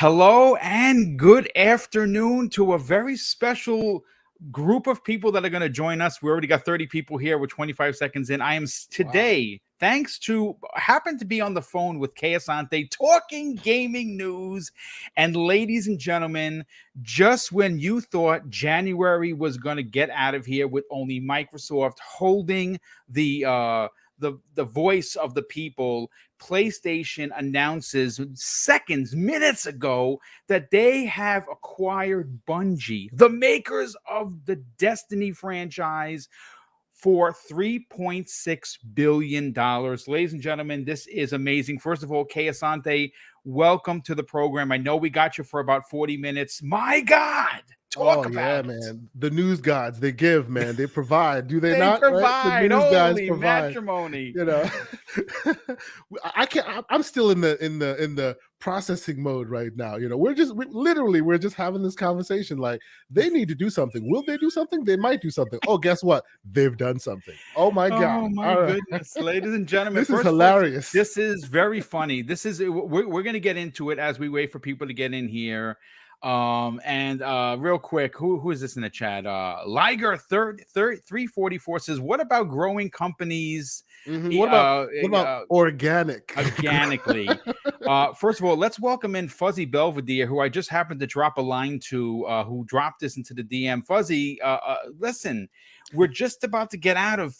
Hello and good afternoon to a very special group of people that are going to join us. We already got 30 people here. We're 25 seconds in. I am today, thanks to, happen to be on the phone with Kay Asante, talking gaming news. And ladies and gentlemen, just when you thought January was going to get out of here with only Microsoft holding the voice of the people, PlayStation announces minutes ago, that they have acquired Bungie, the makers of the Destiny franchise, for $3.6 billion. Ladies and gentlemen, this is amazing. First of all, Kay Asante, welcome to the program. I know we got you for about 40 minutes. My God! Talk about it. Man. The news gods, they give, man. They provide. Do they, They not? provide. Right? The news gods Holy provide. matrimony. You know, I'm still in the processing mode right now. You know, we're just having this conversation. Like, they need to do something. Will they do something? They might do something. Oh, guess what? They've done something. Oh my God. Oh my goodness, ladies and gentlemen. This is hilarious. This is very funny. We're going to get into it as we wait for people to get in here. Real quick, who is this in the chat? Liger 344 says, what about growing companies? What about organically? First of all, let's welcome in Fuzzy Belvedere, who I just happened to drop a line to, who dropped this into the DM. Fuzzy, listen, we're just about to get out of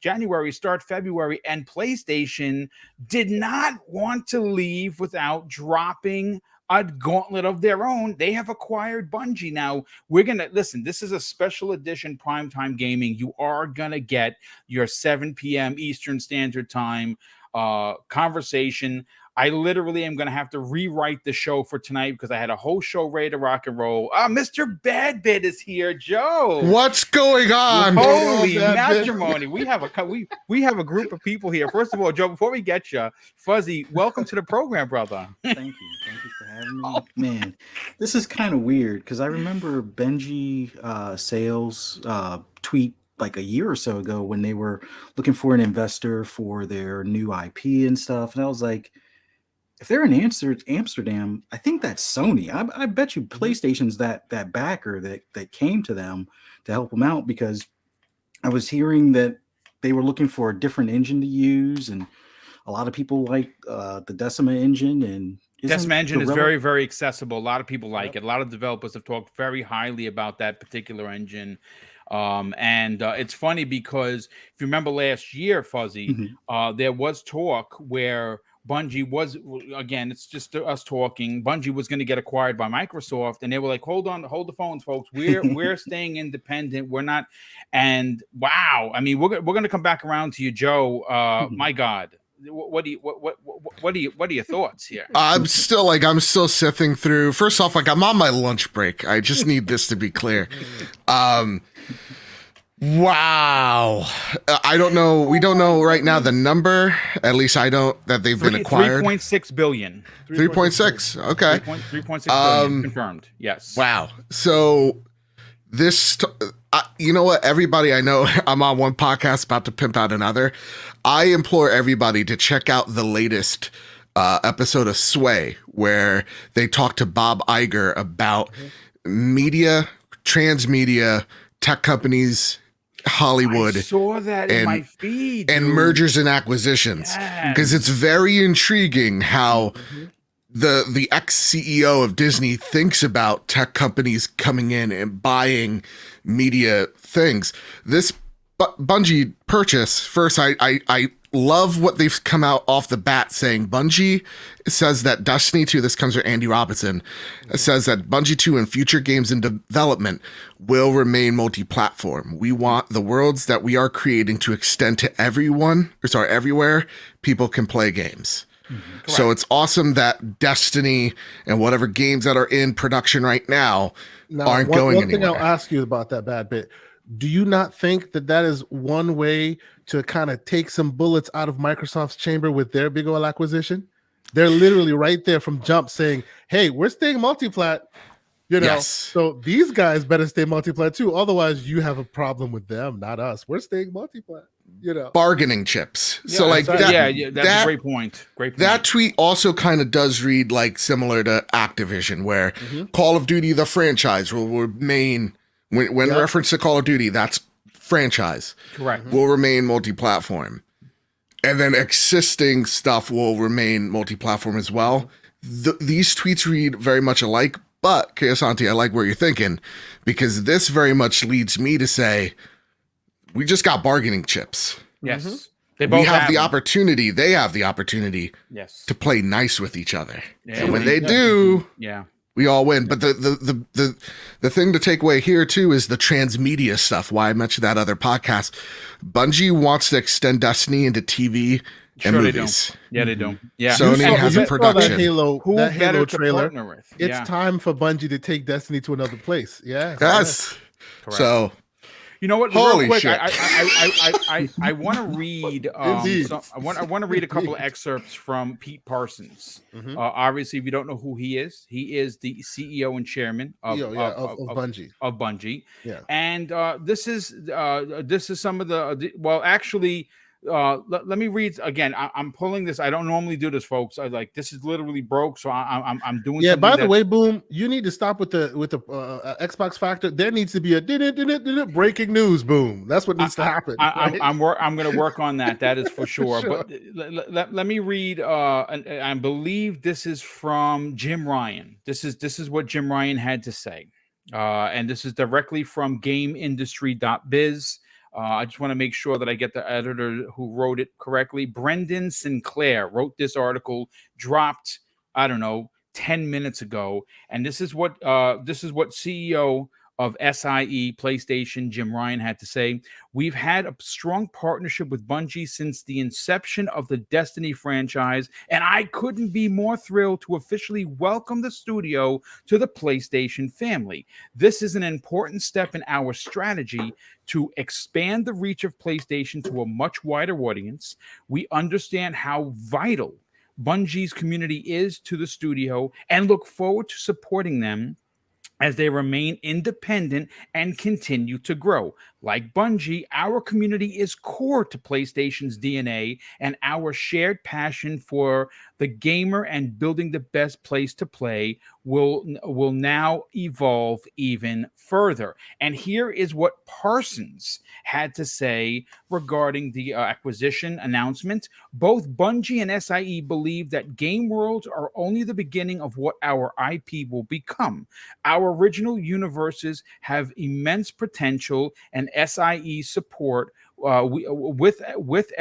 January, start February, and PlayStation did not want to leave without dropping a gauntlet of their own. They have acquired Bungie. Now, we're going to listen. This is a special edition primetime gaming. You are going to get your 7 p.m. Eastern Standard Time conversation. I literally am going to have to rewrite the show for tonight because I had a whole show ready to rock and roll. Mr. Badbit is here, Joe. What's going on? Holy matrimony! We have a group of people here. First of all, Joe, before we get you, Fuzzy, welcome to the program, brother. Thank you for having me. Man, this is kind of weird because I remember Bungie sales tweet like a year or so ago when they were looking for an investor for their new IP and stuff, and I was like, if they're in Amsterdam, I think that's Sony. I bet you PlayStation's that backer that came to them to help them out, because I was hearing that they were looking for a different engine to use, and a lot of people like the Decima engine. And Decima engine is very, very accessible. A lot of people like it. A lot of developers have talked very highly about that particular engine. It's funny because if you remember last year, Fuzzy, there was talk where Bungie was, again, it's just us talking, Bungie was going to get acquired by Microsoft, and they were like, hold the phones, folks. We're staying independent. We're not. And wow, I mean, we're going to come back around to you, Joe. My God. What are your thoughts here? I'm still sifting through. First off, I'm on my lunch break. I just need this to be clear. Wow. I don't know. We don't know right now the number. At least I don't, that they've been acquired. 3.6 billion. 3.6. Okay. 3.6 billion confirmed. Yes. Wow. So this, you know what? Everybody, I know I'm on one podcast about to pimp out another. I implore everybody to check out the latest episode of Sway, where they talk to Bob Iger about media, transmedia, tech companies, Hollywood. I saw that in my feed. And mergers and acquisitions. Because it's very intriguing how the ex-CEO of Disney thinks about tech companies coming in and buying media things. This Bungie purchase, first, I love what they've come out off the bat saying. Bungie says that Destiny 2, this comes from Andy Robinson, says that Bungie 2 and future games in development will remain multi-platform. We want the worlds that we are creating to extend to everywhere people can play games. So it's awesome that Destiny and whatever games that are in production right now aren't going anywhere. One thing I'll ask you about that, bad bit. Do you not think that is one way to kind of take some bullets out of Microsoft's chamber with their big old acquisition? They're literally right there from jump saying, hey, we're staying multiplat. You know, so these guys better stay multiplat too. Otherwise, you have a problem with them, not us. We're staying multiplat. bargaining chips. Yeah, So like that's that, that's a great point. Great point. that tweet also kind of does read like similar to Activision, where Call of Duty, the franchise, will remain, when reference to Call of Duty, that's franchise. Correct. Will remain multi-platform. And then existing stuff will remain multi-platform as well. These tweets read very much alike, but Keosante, I like where you're thinking, because this very much leads me to say, we just got bargaining chips. Yes. They both We have the them. opportunity, they have the opportunity Yes. to play nice with each other. Yeah, And when they do, yeah. we all win. But the thing to take away here too is the transmedia stuff. Why I mentioned that other podcast. Bungie wants to extend Destiny into TV and Sure movies. they do. Yeah, they do. Yeah. Sony has a That production. Halo, Who that better Halo to trailer. partner with? It's Yeah. time for Bungie to take Destiny to another place. Yeah. Yes. Correct. So You know what? Holy Real quick, shit. I want to read. Indeed. I want to read a couple of excerpts from Pete Parsons. Obviously, if you don't know who he is the CEO and chairman of Bungie. Of Bungie. Yeah. And this is some of the well, actually. Let me read again. I'm pulling this. I don't normally do this, folks. I like this is literally broke, so I'm doing. Yeah. something By the that- way, Boom, you need to stop with the Xbox Factor. There needs to be a breaking news. Boom. That's what needs to happen. Right? I'm going to work on that. That is for sure. Sure. But let me read. I believe this is from Jim Ryan. This is what Jim Ryan had to say, and this is directly from GameIndustry.biz. I just want to make sure that I get the editor who wrote it correctly. Brendan Sinclair wrote this article, dropped, I don't know, 10 minutes ago. And this is what CEO of SIE PlayStation Jim Ryan had to say. We've had a strong partnership with Bungie since the inception of the Destiny franchise, and I couldn't be more thrilled to officially welcome the studio to the PlayStation family. This is an important step in our strategy to expand the reach of PlayStation to a much wider audience. We understand how vital Bungie's community is to the studio and look forward to supporting them as they remain independent and continue to grow. Like Bungie, our community is core to PlayStation's DNA, and our shared passion for the gamer and building the best place to play will now evolve even further. And here is what Parsons had to say regarding the acquisition announcement. Both Bungie and SIE believe that game worlds are only the beginning of what our IP will become. Our original universes have immense potential, and SIE support. With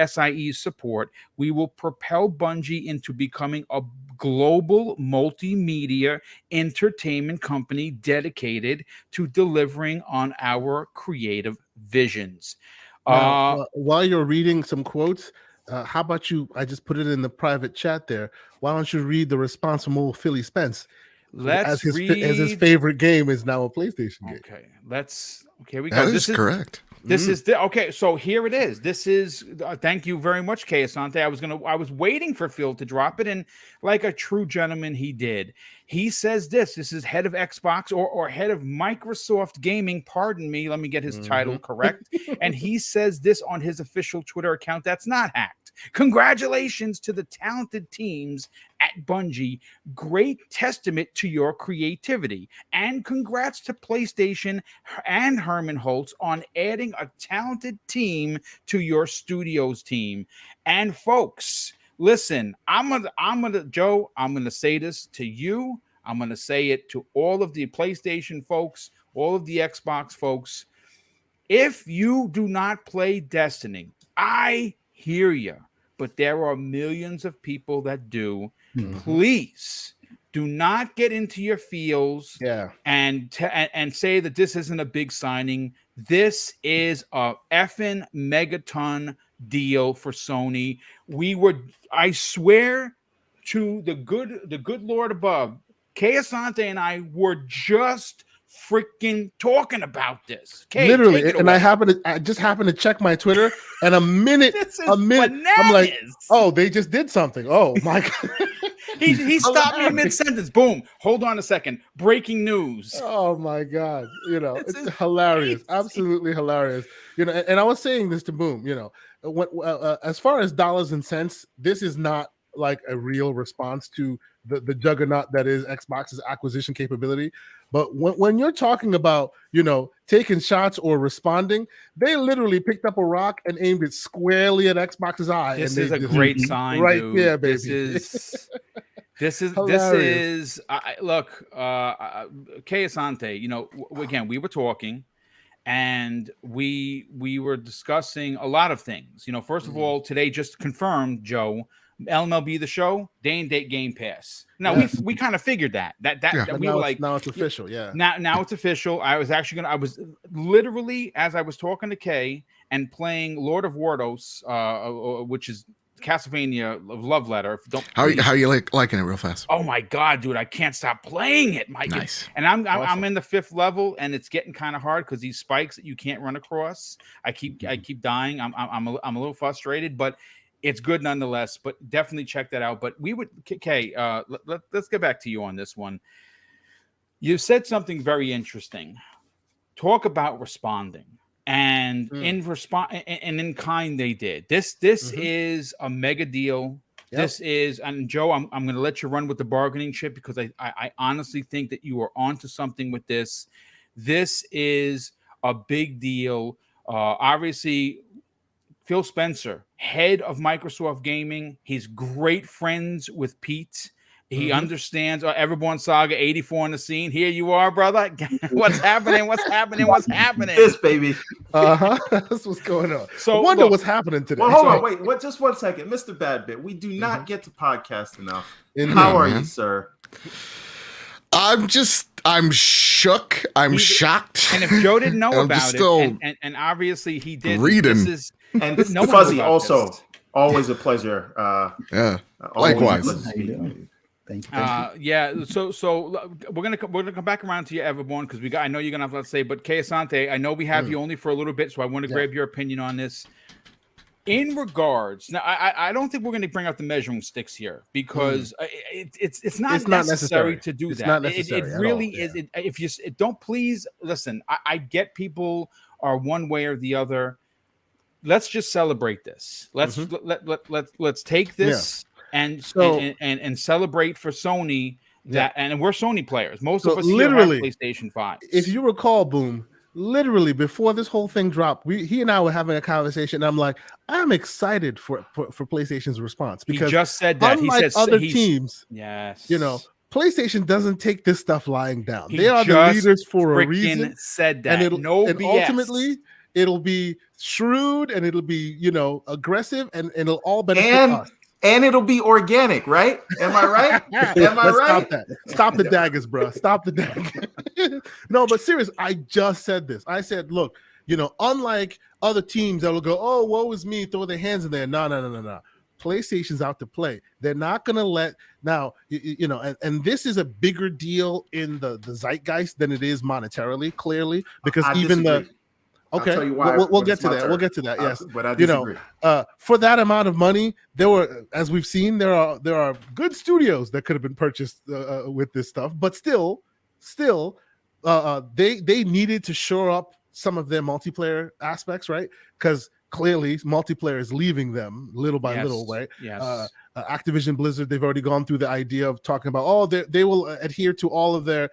SIE's support, we will propel Bungie into becoming a global multimedia entertainment company dedicated to delivering on our creative visions. While you're reading some quotes, how about I just put it in the private chat there. Why don't you read the response from old Philly Spence? As his favorite game is now a PlayStation game. Okay, here we go. That is correct. This is okay. So here it is. This is thank you very much, Keosante. I was waiting for Phil to drop it, and like a true gentleman, he did. He says this is head of Xbox or head of Microsoft Gaming. Pardon me. Let me get his title correct. And he says this on his official Twitter account. That's not hacked. Congratulations to the talented teams at Bungie. Great testament to your creativity. And congrats to PlayStation and Herman Holtz on adding a talented team to your studio's team. And folks, listen, I'm gonna say this to you. I'm gonna say it to all of the PlayStation folks, all of the Xbox folks. If you do not play Destiny, I hear you, but there are millions of people that do. Please do not get into your feels and say that this isn't a big signing. This is a effing megaton deal for Sony. I swear to the good Lord above, Keosante and I were just freaking talking about this. Kay, literally, and I just happened to check my Twitter, and a minute, bananas. I'm like, oh, they just did something. Oh my god. He stopped me mid-sentence. Boom. Hold on a second. Breaking news. Oh my god. It's hilarious. Crazy. Absolutely hilarious. And I was saying this to Boom, as far as dollars and cents, this is not like a real response to the juggernaut that is Xbox's acquisition capability. But when you're talking about, taking shots or responding, they literally picked up a rock and aimed it squarely at Xbox's eye. This And is a great sign, right dude. there, baby. This is Hilarious. look, Kay Asante, again, we were talking and we were discussing a lot of things. First of all, today just confirmed, Joe, LMLB The Show, day and date Game Pass. Now we kind of figured that we were like, now it's official. Yeah. Now it's official. I was literally, as I was talking to Kay and playing Lord of Wardos, which is Castlevania Love Letter. How you liking it real fast? Oh my god, dude! I can't stop playing it, Mike. Nice. And I'm in the 5th level, and it's getting kind of hard because these spikes that you can't run across. I keep dying. I'm a little frustrated, but it's good nonetheless. But definitely check that out. But Kay, let's get back to you on this one. You said something very interesting. Talk about responding. And in kind they did. This is a mega deal. Yep. This is, and Joe, I'm going to let you run with the bargaining chip because I honestly think that you are onto something with this. This is a big deal. Obviously, Phil Spencer, head of Microsoft Gaming, he's great friends with Pete. He understands Everborn Saga 84 on the scene. Here you are, brother. What's happening? What's happening? What's happening? This, baby. That's what's going on. So I wonder what's happening today. Well, hold on. Wait. Just 1 second. Mr. Badbit, we do not get to podcast enough. How are you, sir? I'm shook. I'm shocked. And if Joe didn't know about it, and obviously he did, reading. And Fuzzy, also, always a pleasure. Yeah, likewise. Thank you. Yeah. So we're gonna come back around to you, Everborn, because I know you're gonna have a lot to say. But Kay Asante, I know we have you only for a little bit, so I want to grab your opinion on this. In regards, now I don't think we're going to bring out the measuring sticks here because it's not necessary to do that. It really is. If you don't, please listen. I get people are one way or the other. Let's just celebrate this. Let's take this. And celebrate for Sony and we're Sony players. Most of us here have PlayStation 5. If you recall, Boom, literally before this whole thing dropped, he and I were having a conversation. And I'm like, I'm excited for PlayStation's response because he just said that. Unlike other teams, yes, PlayStation doesn't take this stuff lying down. They are the leaders for a reason. Said that. And ultimately, it'll be shrewd and it'll be aggressive and it'll all benefit us. And it'll be organic, right? Am I right? Am I right? Stop that. Stop the daggers, bro. Stop the daggers. No, but serious, I just said this. I said, look, unlike other teams that will go, oh, woe is me, throw their hands in there. No. PlayStation's out to play. They're not going to let now, and this is a bigger deal in the zeitgeist than it is monetarily, clearly, because okay, we'll get to that. We'll get to that. Yes, but I disagree. For that amount of money, there were, as we've seen, there are good studios that could have been purchased with this stuff. But still, they needed to shore up some of their multiplayer aspects, right? Because clearly, multiplayer is leaving them little by little, right? Yes. Activision Blizzard, they've already gone through the idea of talking about, they will adhere to all the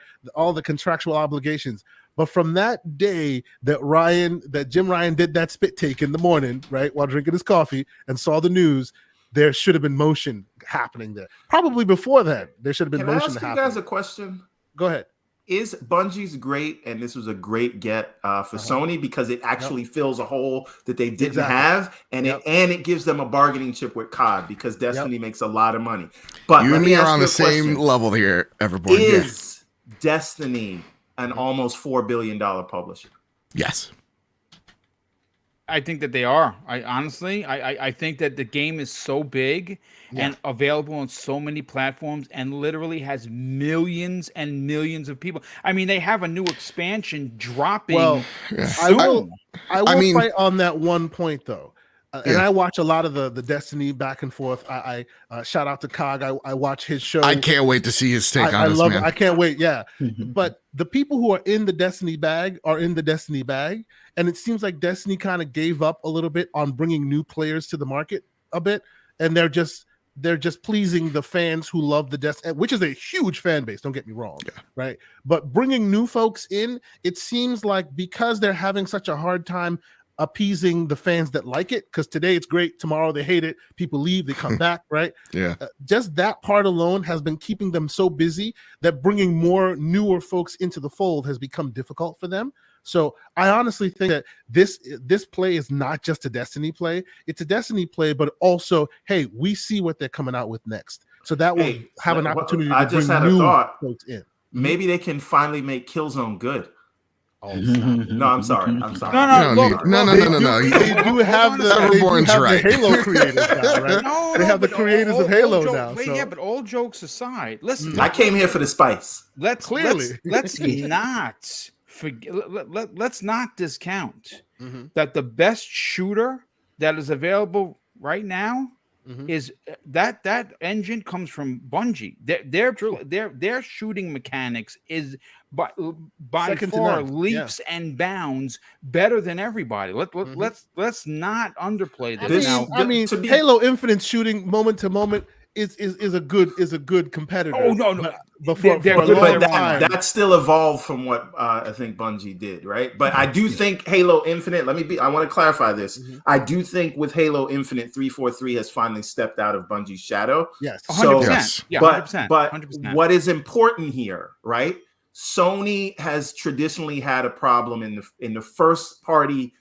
contractual obligations. But from that day that Jim Ryan did that spit take in the morning, right, while drinking his coffee and saw the news, there should have been motion happening there. Probably before that, there should have been motion happening. Can I ask you guys a question? Go ahead. Is Bungie's great, and this was a great get for Sony because it actually fills a hole that they didn't have, and it gives them a bargaining chip with COD because Destiny makes a lot of money. But you and me are on the same level here, Everborn. Is Destiny an almost $4 billion publisher? Yes. I think that they are. I think that the game is so big and available on so many platforms and literally has millions and millions of people. I mean, they have a new expansion dropping soon. I will fight on that one point though. And I watch a lot of the Destiny back and forth. I shout out to Cog. I watch his show. I can't wait to see his take on this, love man. it. I can't wait. Yeah. But the people who are in the Destiny bag are in the Destiny bag. And it seems like Destiny kind of gave up a little bit on bringing new players to the market a bit. And they're just pleasing the fans who love the Destiny, which is a huge fan base. Don't get me wrong. Yeah. Right. But bringing new folks in, it seems like because they're having such a hard time appeasing the fans that like it, because today it's great, tomorrow they hate it, people leave, they come back, right? Yeah. Just that part alone has been keeping them so busy that bringing more newer folks into the fold has become difficult for them. So I honestly think that this play is not just a Destiny play, it's a Destiny play, but also, hey, we see what they're coming out with next. So that will have an opportunity to bring new folks in. Maybe they can finally make Killzone good. Oh, no, I'm sorry. No. They do have the Halo creators now, right? No, they have the creators of Halo now. Wait, yeah, but all jokes aside, listen. I came here for the spice. Let's not forget. Let's not discount that the best shooter that is available right now is that engine comes from Bungie. Their shooting mechanics is by far leaps and bounds better than everybody. Let's not underplay this. I mean, Halo Infinite shooting moment to moment is a good competitor. Oh no. That still evolved from what I think Bungie did, right? But I do think Halo Infinite, I want to clarify this. I do think with Halo Infinite, 343 has finally stepped out of Bungie's shadow. Yes. 100%. Yeah, 100%. But 100%. what is important here, right? Sony has traditionally had a problem in the first person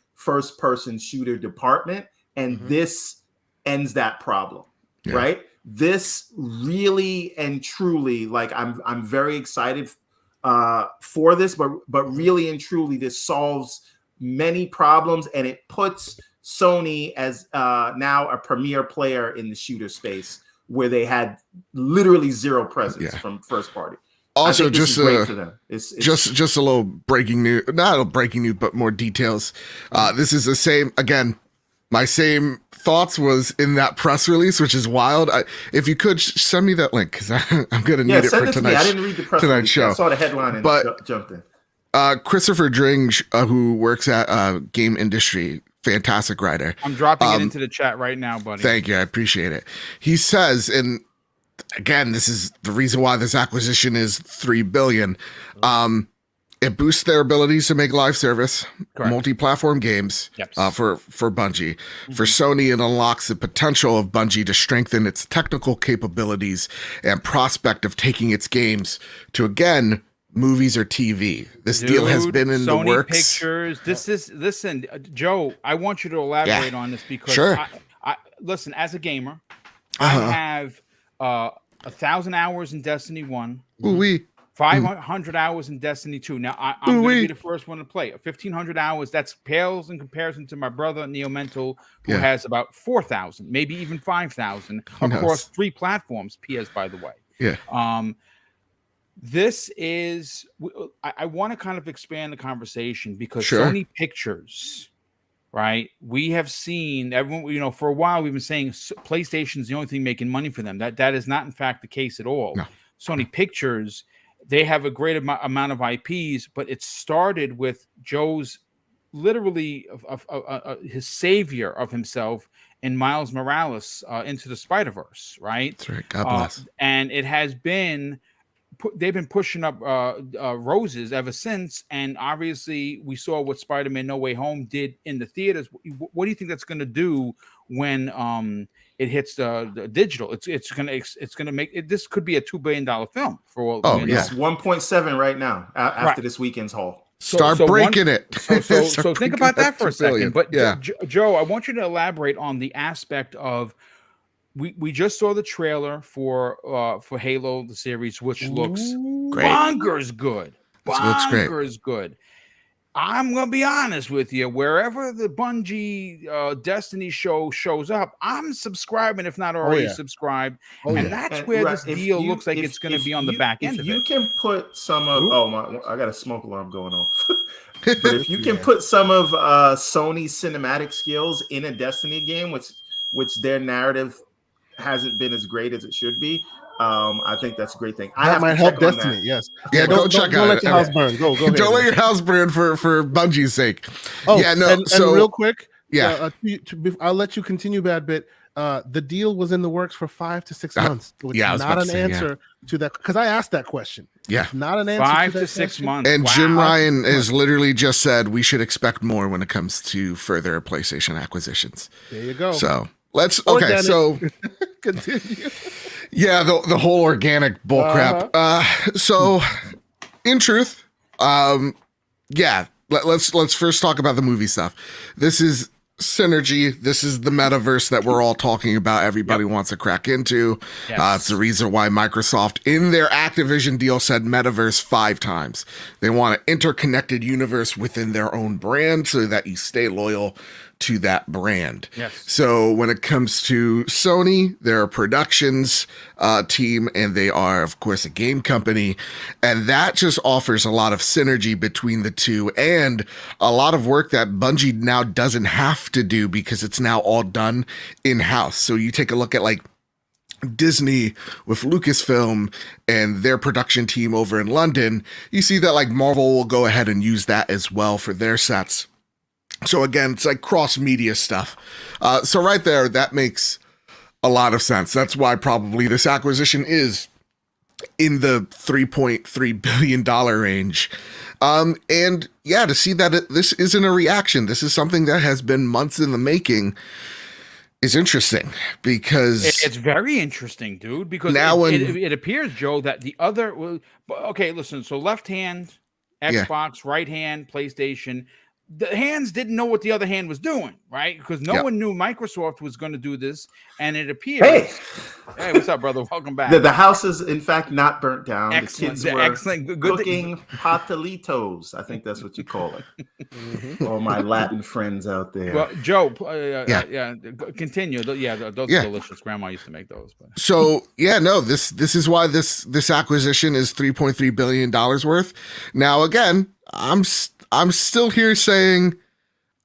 shooter department, and this ends that problem, right? This really and truly, like I'm very excited for this, but really and truly, this solves many problems, and it puts Sony as now a premier player in the shooter space where they had literally zero presence from first party. Also, just a little breaking news, not a breaking news, but more details. This is the same, again, my same thoughts was in that press release, which is wild. If you could send me that link, because I'm going to need it for tonight's, I didn't read the press release. Show. I saw the headline and jumped in. Christopher Dring, who works at Game Industry, fantastic writer. I'm dropping it into the chat right now, buddy. Thank you. I appreciate it. He says, and again, this is the reason why this acquisition is $3 billion. It boosts their abilities to make live service, multi-platform games for Bungie. For Sony, it unlocks the potential of Bungie to strengthen its technical capabilities and prospect of taking its games to, again, movies or TV. This deal has been in Sony the works. Pictures. Listen, Joe, I want you to elaborate on this because I listen, as a gamer, I have 1,000 hours in Destiny 1. 500 hours in Destiny 2. Now, I'm going to be the first one to play. 1,500 hours, that's pales in comparison to my brother, Neo Mental, who has about 4,000, maybe even 5,000 across 3 platforms, PS, by the way. Yeah. This is, I want to kind of expand the conversation because Sony Pictures, right? We have seen, everyone, for a while, we've been saying PlayStation's the only thing making money for them. That is not, in fact, the case at all. No. Sony Pictures, they have a great amount of IPs, but it started with Joe's literally his savior of himself in Miles Morales into the Spider-Verse, right? That's right. God bless. And it has been, they've been pushing up roses ever since. And obviously we saw what Spider-Man No Way Home did in the theaters. What do you think that's going to do when it hits the digital? It's gonna make it. This could be a $2 billion film for all. It's 1.7 right now after this weekend's haul. Start breaking it. So think about that for a second. But Joe, I want you to elaborate on the aspect of we just saw the trailer for Halo the series, which looks bonkers good. Bonkers good. I'm gonna be honest with you. Wherever the Bungie Destiny show shows up, I'm subscribing, if not already subscribed. And that's where this deal looks like it's going to be on the back end of it. If you can put some of I got a smoke alarm going off. But if you can put some of Sony's cinematic skills in a Destiny game, which their narrative hasn't been as great as it should be, I think that's a great thing. That might help Destiny. Yes. Yeah, go check out. Don't let your house burn. Go ahead. Don't let your house burn for Bungie's sake. Oh, yeah, no. And real quick, yeah, I'll let you continue, Bad Bit. The deal was in the works for 5 to 6 months. So it's not an answer to that, because I asked that question. Yeah, it's not an answer. 5 to 6 months. And Jim Ryan has literally just said we should expect more when it comes to further PlayStation acquisitions. There you go. So let's so continue. Yeah, the whole organic bull crap. So in truth, let's first talk about the movie stuff. This is synergy. This is the metaverse that we're all talking about. Everybody wants to crack into. Yes. It's the reason why Microsoft in their Activision deal said metaverse 5 times. They want an interconnected universe within their own brand so that you stay loyal to that brand. Yes. So when it comes to Sony, they're a productions team, and they are, of course, a game company. And that just offers a lot of synergy between the two and a lot of work that Bungie now doesn't have to do because it's now all done in-house. So you take a look at like Disney with Lucasfilm and their production team over in London, you see that like Marvel will go ahead and use that as well for their sets. So again, it's like cross-media stuff. So right there, that makes a lot of sense. That's why probably this acquisition is in the $3.3 billion range. And yeah, to see that this isn't a reaction, this is something that has been months in the making, is interesting because it's very interesting, dude, because now it appears, Joe, that the other, okay, listen, so left hand, Xbox, right hand, PlayStation, the hands didn't know what the other hand was doing, right? Because no one knew Microsoft was going to do this, and it appears. Hey, what's up, brother? Welcome back. The house is, in fact, not burnt down. Excellent. The kids were Good cooking pastelitos. I think that's what you call it. All my Latin friends out there. Well, Joe, continue. Those are delicious. Grandma used to make those. But. So this is why this acquisition is $3.3 billion worth. Now, again, I'm still here saying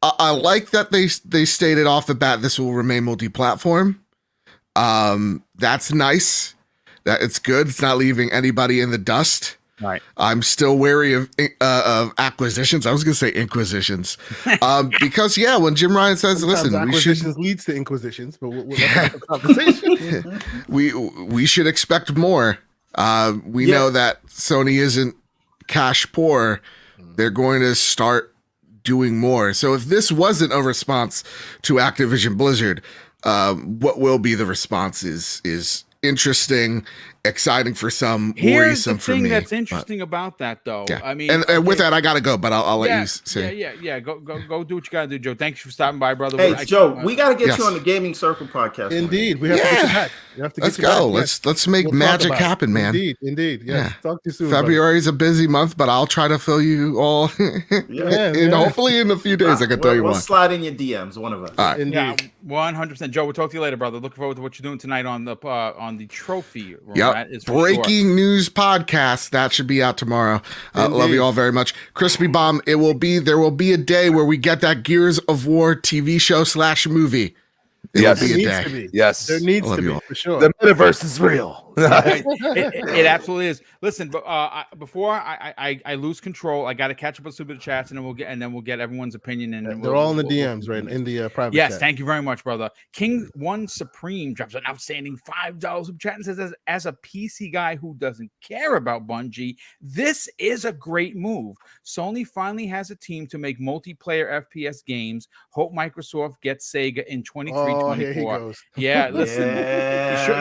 I like that they stated off the bat this will remain multi-platform. That's nice. That it's good. It's not leaving anybody in the dust. Right. I'm still wary of acquisitions. I was going to say inquisitions, because when Jim Ryan says, sometimes "Listen, acquisitions leads to inquisitions," but we'll have a conversation. we should expect more. We know that Sony isn't cash poor. They're going to start doing more. So if this wasn't a response to Activision Blizzard, what will be the response is interesting, exciting for some, worrisome for me. Here's the thing that's interesting about that, though. Yeah. I mean, and with that, I gotta go, but I'll let you say. Yeah. Go do what you gotta do, Joe. Thanks for stopping by, brother. Hey, Joe, we gotta get you on the Gaming Circle podcast. Indeed, we have to get you back. Let's go. Let's make magic happen, man. Indeed. Yes. Talk to you soon. February is a busy month, but I'll try to fill you all. Hopefully in a few days, I can tell you we'll one. slide in your DMs, one of us. All right. Indeed. Yeah, 100%. Joe, we'll talk to you later, brother. Looking forward to what you're doing tonight on the trophy room. Yep. Breaking news podcast that should be out tomorrow. Love you all very much. Crispy Bomb. There will be a day where we get that Gears of War TV show / movie. Yes, there needs to be. Yes, there needs to be for sure. The metaverse is real. It absolutely is. Listen, before I lose control, I got to catch up with some of the chats, and then we'll get everyone's opinion. And they're all in the DMs, right? In the private. Yes, chat. Thank you very much, brother. King One Supreme drops an outstanding $5 super chat and says, as a PC guy who doesn't care about Bungie, this is a great move. Sony finally has a team to make multiplayer FPS games. Hope Microsoft gets Sega in 23-24. Here he goes. Yeah, listen.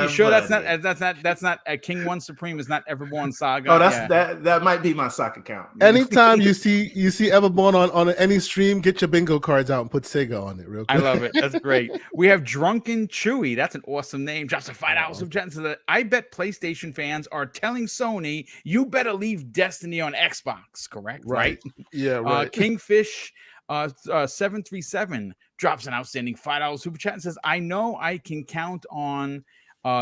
You sure that's not that's not King One Supreme is not Everborn Saga. Oh, that might be my sock account. Anytime you see Everborn on any stream, get your bingo cards out and put Sega on it real quick. I love it. That's great. We have Drunken Chewy. That's an awesome name. Drops a $5 super chat. So I bet PlayStation fans are telling Sony, you better leave Destiny on Xbox, correct? Right? Yeah, right. Kingfish 737 drops an outstanding $5 super chat and says, I know I can count on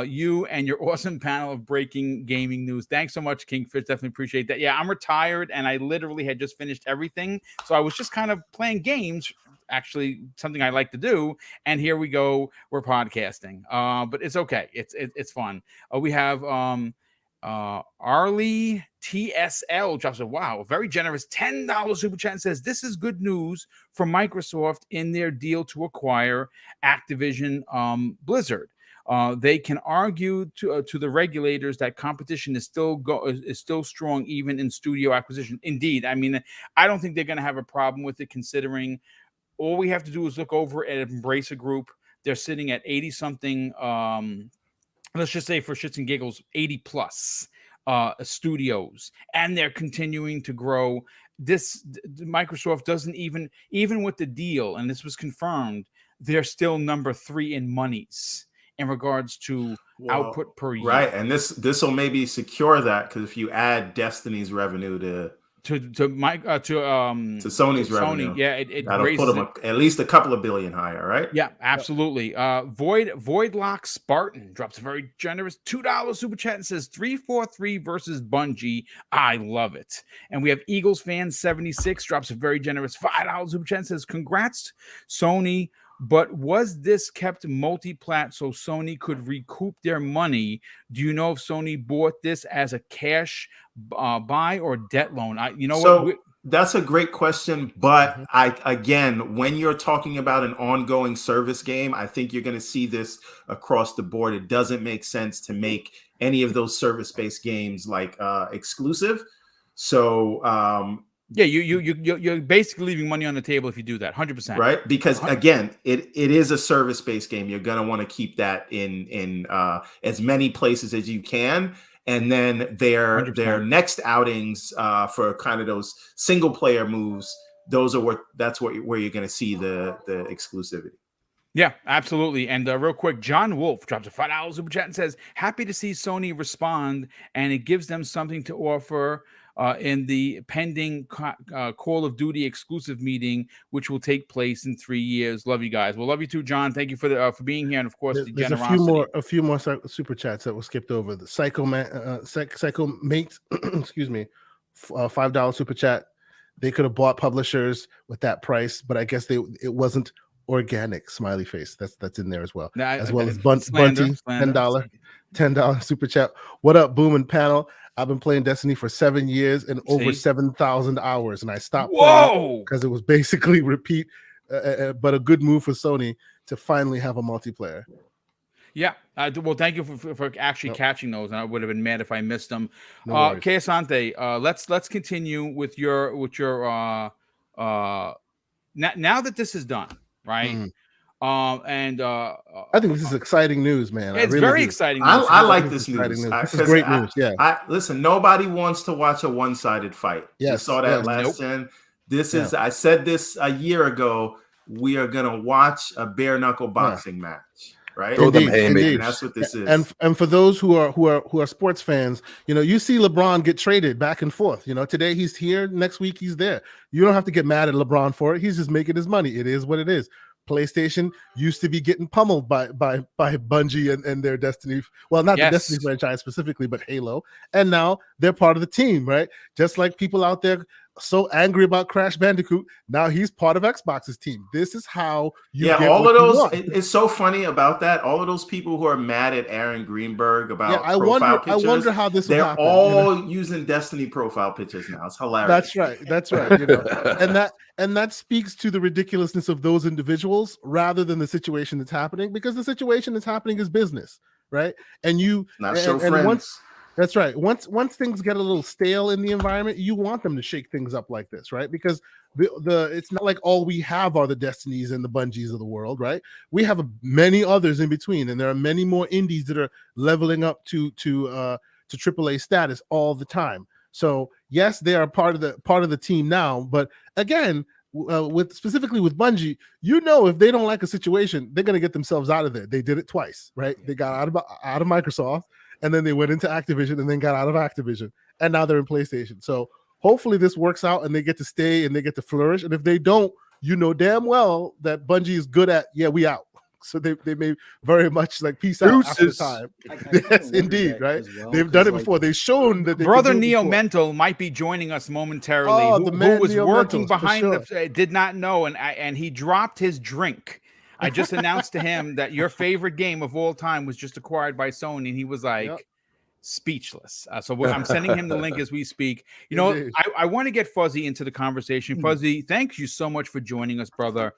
you and your awesome panel of breaking gaming news. Thanks so much, Kingfish. Definitely appreciate that. Yeah, I'm retired and I literally had just finished everything. So I was just kind of playing games, actually something I like to do. And here we go. We're podcasting. But it's okay. It's fun. We have Arlie TSL drops a very generous $10 super chat and says, this is good news for Microsoft in their deal to acquire Activision Blizzard. They can argue to the regulators that competition is still strong even in studio acquisition. Indeed, I mean, I don't think they're going to have a problem with it, considering all we have to do is look over at Embracer Group. They're sitting at 80 something. Let's just say, for shits and giggles, 80 plus studios, and they're continuing to grow. Microsoft doesn't even with the deal, and this was confirmed, they're still number 3 in monies in regards to output per year. Right, and this will maybe secure that, because if you add Destiny's revenue to Sony's revenue, that'll put them at least a couple of billion higher, right? Yeah, absolutely. Voidlock Spartan drops a very generous $2 super chat and says 343 versus Bungie. I love it. And we have Eagles fan 76 drops a very generous $5 super chat and says, congrats, Sony. But was this kept multi-plat so Sony could recoup their money? Do you know if Sony bought this as a cash buy or debt loan? That's a great question. But again, when you're talking about an ongoing service game, I think you're going to see this across the board. It doesn't make sense to make any of those service-based games like exclusive. So yeah, you're basically leaving money on the table if you do that, 100%. Right, because again, it is a service-based game. You're gonna want to keep that in as many places as you can, and then their next outings for kind of those single-player moves, that's where you're gonna see the exclusivity. Yeah, absolutely. And real quick, John Wolf drops a $5 super chat and says, happy to see Sony respond, and it gives them something to offer in the pending Call of Duty exclusive meeting, which will take place in 3 years. Love you guys. Well, love you too, John. Thank you for being here, and of course, the generosity. A few more super chats that were skipped over. The Psycho Mate, excuse me, $5 super chat. They could have bought publishers with that price, but I guess it wasn't organic. Smiley face. That's in there as well. As well as Bunty, $10 super chat. What up, Boom and panel? I've been playing Destiny for 7 years and over 7,000 hours, and I stopped playing because it was basically repeat. But a good move for Sony to finally have a multiplayer. Yeah. Well, thank you for actually catching those, and I would have been mad if I missed them. Keasante, let's continue with your now that this is done, right? I think this is exciting news, man. It's very exciting news. I like this news. This is great news. Yeah. Listen, nobody wants to watch a one-sided fight. You saw that last gen. This is. I said this a year ago. We are gonna watch a bare knuckle boxing match. Right? Indeed. That's what this is. And for those who are sports fans, you see LeBron get traded back and forth. Today he's here, next week he's there. You don't have to get mad at LeBron for it. He's just making his money. It is what it is. PlayStation used to be getting pummeled by Bungie and their Destiny. Well, not the Destiny franchise specifically, but Halo. And now they're part of the team, right? Just like people out there so angry about Crash Bandicoot, now he's part of Xbox's team. This is how you get all of those. It's so funny about that. All of those people who are mad at Aaron Greenberg about profile pictures. I wonder how this. They're all using Destiny profile pictures now. It's hilarious. That's right. And that speaks to the ridiculousness of those individuals rather than the situation that's happening, because the situation that's happening is business, right? And you not show friends. That's right. Once things get a little stale in the environment, you want them to shake things up like this, right? Because the it's not like all we have are the Destinies and the Bungies of the world, right? We have many others in between, and there are many more indies that are leveling up to AAA status all the time. So yes, they are part of the team now, but again, specifically with Bungie, if they don't like a situation, they're going to get themselves out of there. They did it twice, right? They got out of Microsoft, and then they went into Activision, and then got out of Activision, and now they're in PlayStation. So hopefully this works out, and they get to stay and they get to flourish. And if they don't, damn well that Bungie is good at we out. So they may very much like peace out after time. Yes, indeed, right? Well, they've done it before. They've shown that they Brother Neo Mental might be joining us momentarily. Who was Neo working Mentals, behind did not know, and he dropped his drink. I just announced to him that your favorite game of all time was just acquired by Sony, and he was like speechless. So I'm sending him the link as we speak. I want to get Fuzzy into the conversation. Fuzzy, thank you so much for joining us, brother.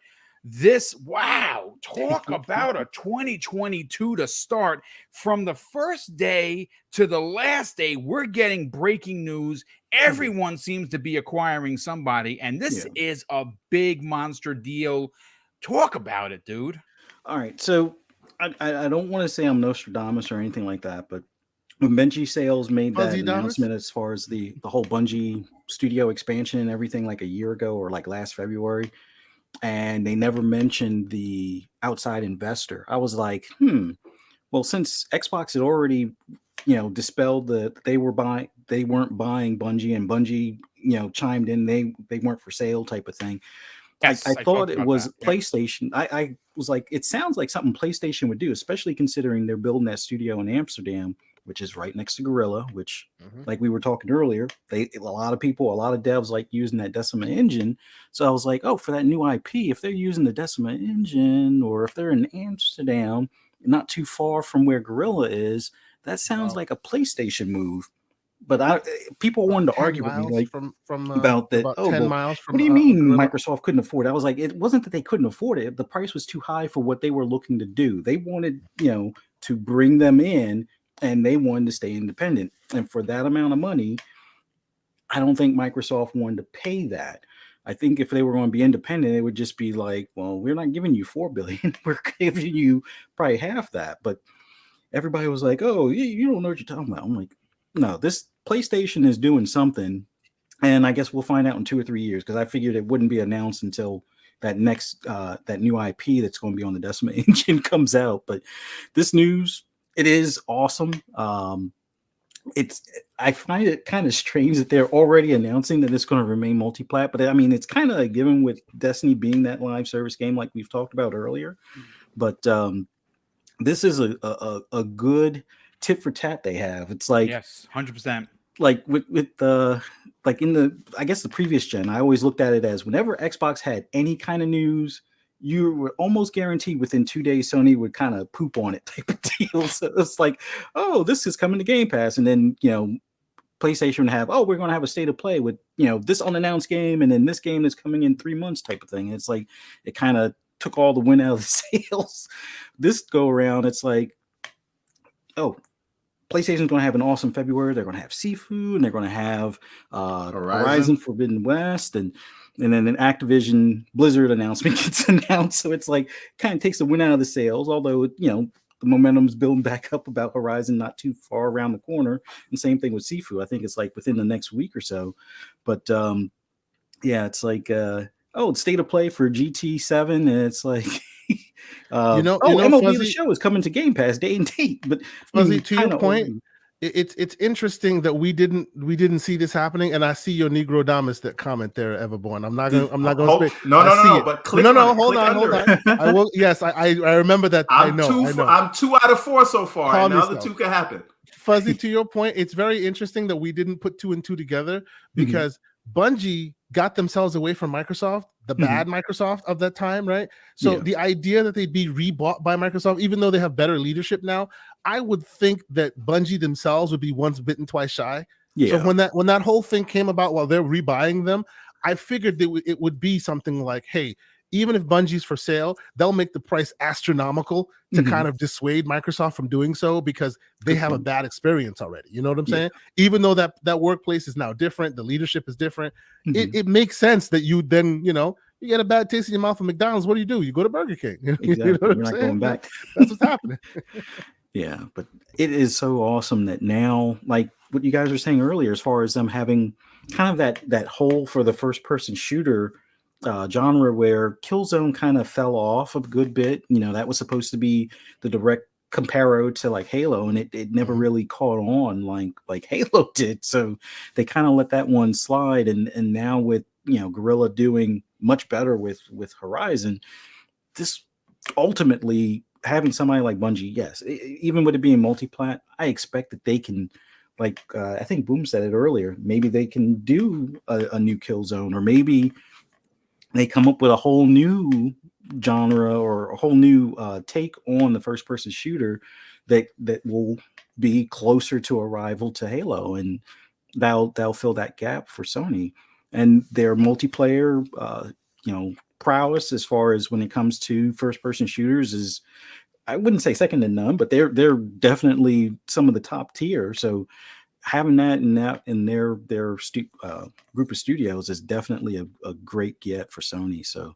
Talk about a 2022 to start. From the first day to the last day, we're getting breaking news. Everyone seems to be acquiring somebody, and this is a big monster deal. Talk about it, dude. All right, so I don't want to say I'm Nostradamus or anything like that, but when Bungie Sales made that announcement as far as the whole Bungie studio expansion and everything like a year ago or like last February, and they never mentioned the outside investor, I was like, well, since Xbox had already, dispelled that they weren't buying Bungie, and Bungie, chimed in, they weren't for sale type of thing. Yes, I thought it was PlayStation. I was like, it sounds like something PlayStation would do, especially considering they're building that studio in Amsterdam, which is right next to Gorilla, which, like we were talking earlier, a lot of devs like using that Decima engine. So I was like, oh, for that new IP, if they're using the Decima engine, or if they're in Amsterdam, not too far from where Gorilla is, that sounds like a PlayStation move. But people wanted to argue with me, like from about that. About 10 miles from. What do you mean Microsoft couldn't afford it? I was like, it wasn't that they couldn't afford it. The price was too high for what they were looking to do. They wanted, to bring them in, and they wanted to stay independent. And for that amount of money, I don't think Microsoft wanted to pay that. I think if they were going to be independent, it would just be like, well, we're not giving you $4 billion. We're giving you probably half that. But everybody was like, oh, you don't know what you're talking about. I'm like, no, this PlayStation is doing something, and I guess we'll find out in 2 or 3 years, because I figured it wouldn't be announced until that next that new IP that's going to be on the Decima engine comes out. But this news, it is awesome. I find it kind of strange that they're already announcing that it's going to remain multi-plat, but I mean, it's kind of a given with Destiny being that live service game like we've talked about earlier. But this is a good tit for tat they have. It's like, yes, 100%. Like with the like in the, I guess, the previous gen, I always looked at it as whenever Xbox had any kind of news, you were almost guaranteed within 2 days Sony would kind of poop on it type of deal. So it's like, oh, this is coming to Game Pass, and then PlayStation would have, oh, we're going to have a state of play with this unannounced game, and then this game that's coming in 3 months type of thing. It's like it kind of took all the wind out of the sails. This go around, it's like, oh, PlayStation's going to have an awesome February. They're going to have Sifu, and they're going to have Horizon Forbidden West, and then an Activision Blizzard announcement gets announced. So it's like kind of takes the wind out of the sails, although the momentum's building back up about Horizon not too far around the corner. And same thing with Sifu. I think it's like within the next week or so. But it's like it's state of play for GT7, and it's like MLB Fuzzy, The Show is coming to Game Pass day and date. But Fuzzy, to your point, it's interesting that we didn't see this happening, and I see your Negro Damas that comment there, Everborn. I'm not going to say no. But click hold on. I will. Yes, I remember that. I know. I'm 2 out of 4 so far, and the other 2 can happen. Fuzzy, to your point, it's very interesting that we didn't put 2 and 2 together, because Bungie got themselves away from Microsoft, the bad Microsoft of that time, right? So the idea that they'd be rebought by Microsoft, even though they have better leadership now, I would think that Bungie themselves would be once bitten, twice shy. Yeah. So when that whole thing came about, while they're rebuying them, I figured that it would be something like, hey, even if Bungie's for sale, they'll make the price astronomical to kind of dissuade Microsoft from doing so because they have a bad experience already. You know what I'm saying? Even though that workplace is now different, the leadership is different. It makes sense that you then, you get a bad taste in your mouth from McDonald's. What do? You go to Burger King. Exactly. You know what You're I'm not saying? going back. That's what's happening. Yeah, but it is so awesome that now, like what you guys were saying earlier, as far as them having kind of that hole for the first person shooter genre where Killzone kind of fell off a good bit. That was supposed to be the direct comparo to like Halo, and it never really caught on like Halo did. So they kind of let that one slide, and now with Guerrilla doing much better with Horizon, this ultimately having somebody like Bungie, yes, even with it being multi-plat, I expect that they can, like I think Boom said it earlier, maybe they can do a new Killzone, or maybe they come up with a whole new genre or a whole new take on the first-person shooter that will be closer to a rival to Halo, and they'll fill that gap for Sony. And their multiplayer, prowess as far as when it comes to first-person shooters is, I wouldn't say second to none, but they're definitely some of the top tier. So having that in their group of studios is definitely a great get for Sony. So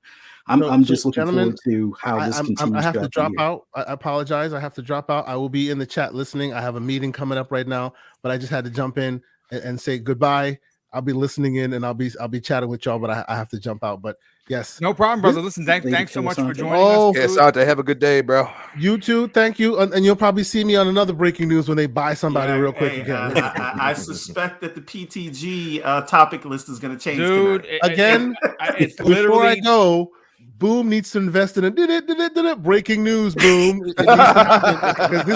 I'm just looking forward to how this continues. I have to drop out. I apologize. I have to drop out. I will be in the chat listening. I have a meeting coming up right now, but I just had to jump in and say goodbye. I'll be listening in and I'll be chatting with y'all, but I have to jump out. But yes, no problem, brother. Listen, thanks so much for joining us. Yeah, Sante, have a good day, bro. You too, thank you, and you'll probably see me on another breaking news when they buy somebody real quick again. I suspect that the PTG topic list is going to change, dude. It's before I go, Boom needs to invest in a breaking news. Boom, because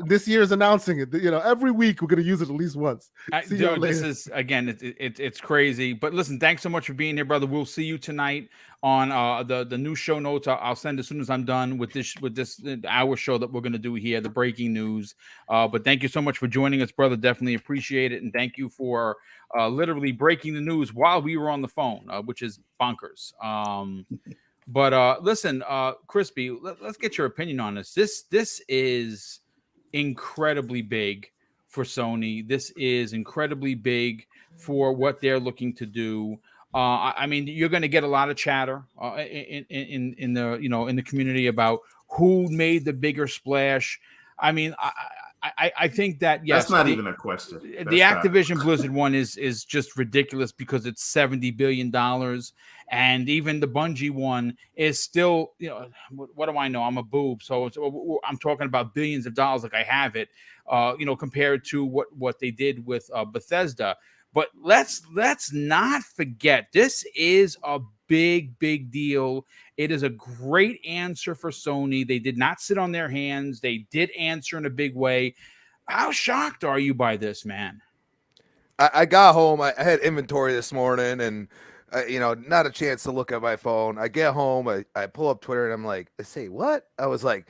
this year is announcing it. Every week we're going to use it at least once. Dude, this is again, it's crazy. But listen, thanks so much for being here, brother. We'll see you tonight on the new show notes. I'll send as soon as I'm done with this hour show that we're going to do here, the breaking news. But thank you so much for joining us, brother. Definitely appreciate it, and thank you for literally breaking the news while we were on the phone, which is bonkers. But listen, Crispy, let's get your opinion on this. This is incredibly big for Sony. This is incredibly big for what they're looking to do. I mean, you're going to get a lot of chatter in the community about who made the bigger splash. I mean, I think that yes, that's not even a question. The Activision Blizzard one is just ridiculous because it's $70 billion, and even the Bungie one is still, what do I know? I'm a boob, so I'm talking about billions of dollars, like I have it, compared to what they did with Bethesda. But let's not forget, this is a big deal. It is a great answer for Sony. They did not sit on their hands. They did answer in a big way. How shocked are you by this, man? I got home. I had inventory this morning, and not a chance to look at my phone. I get home. I pull up Twitter, and I'm like, I say what? I was like,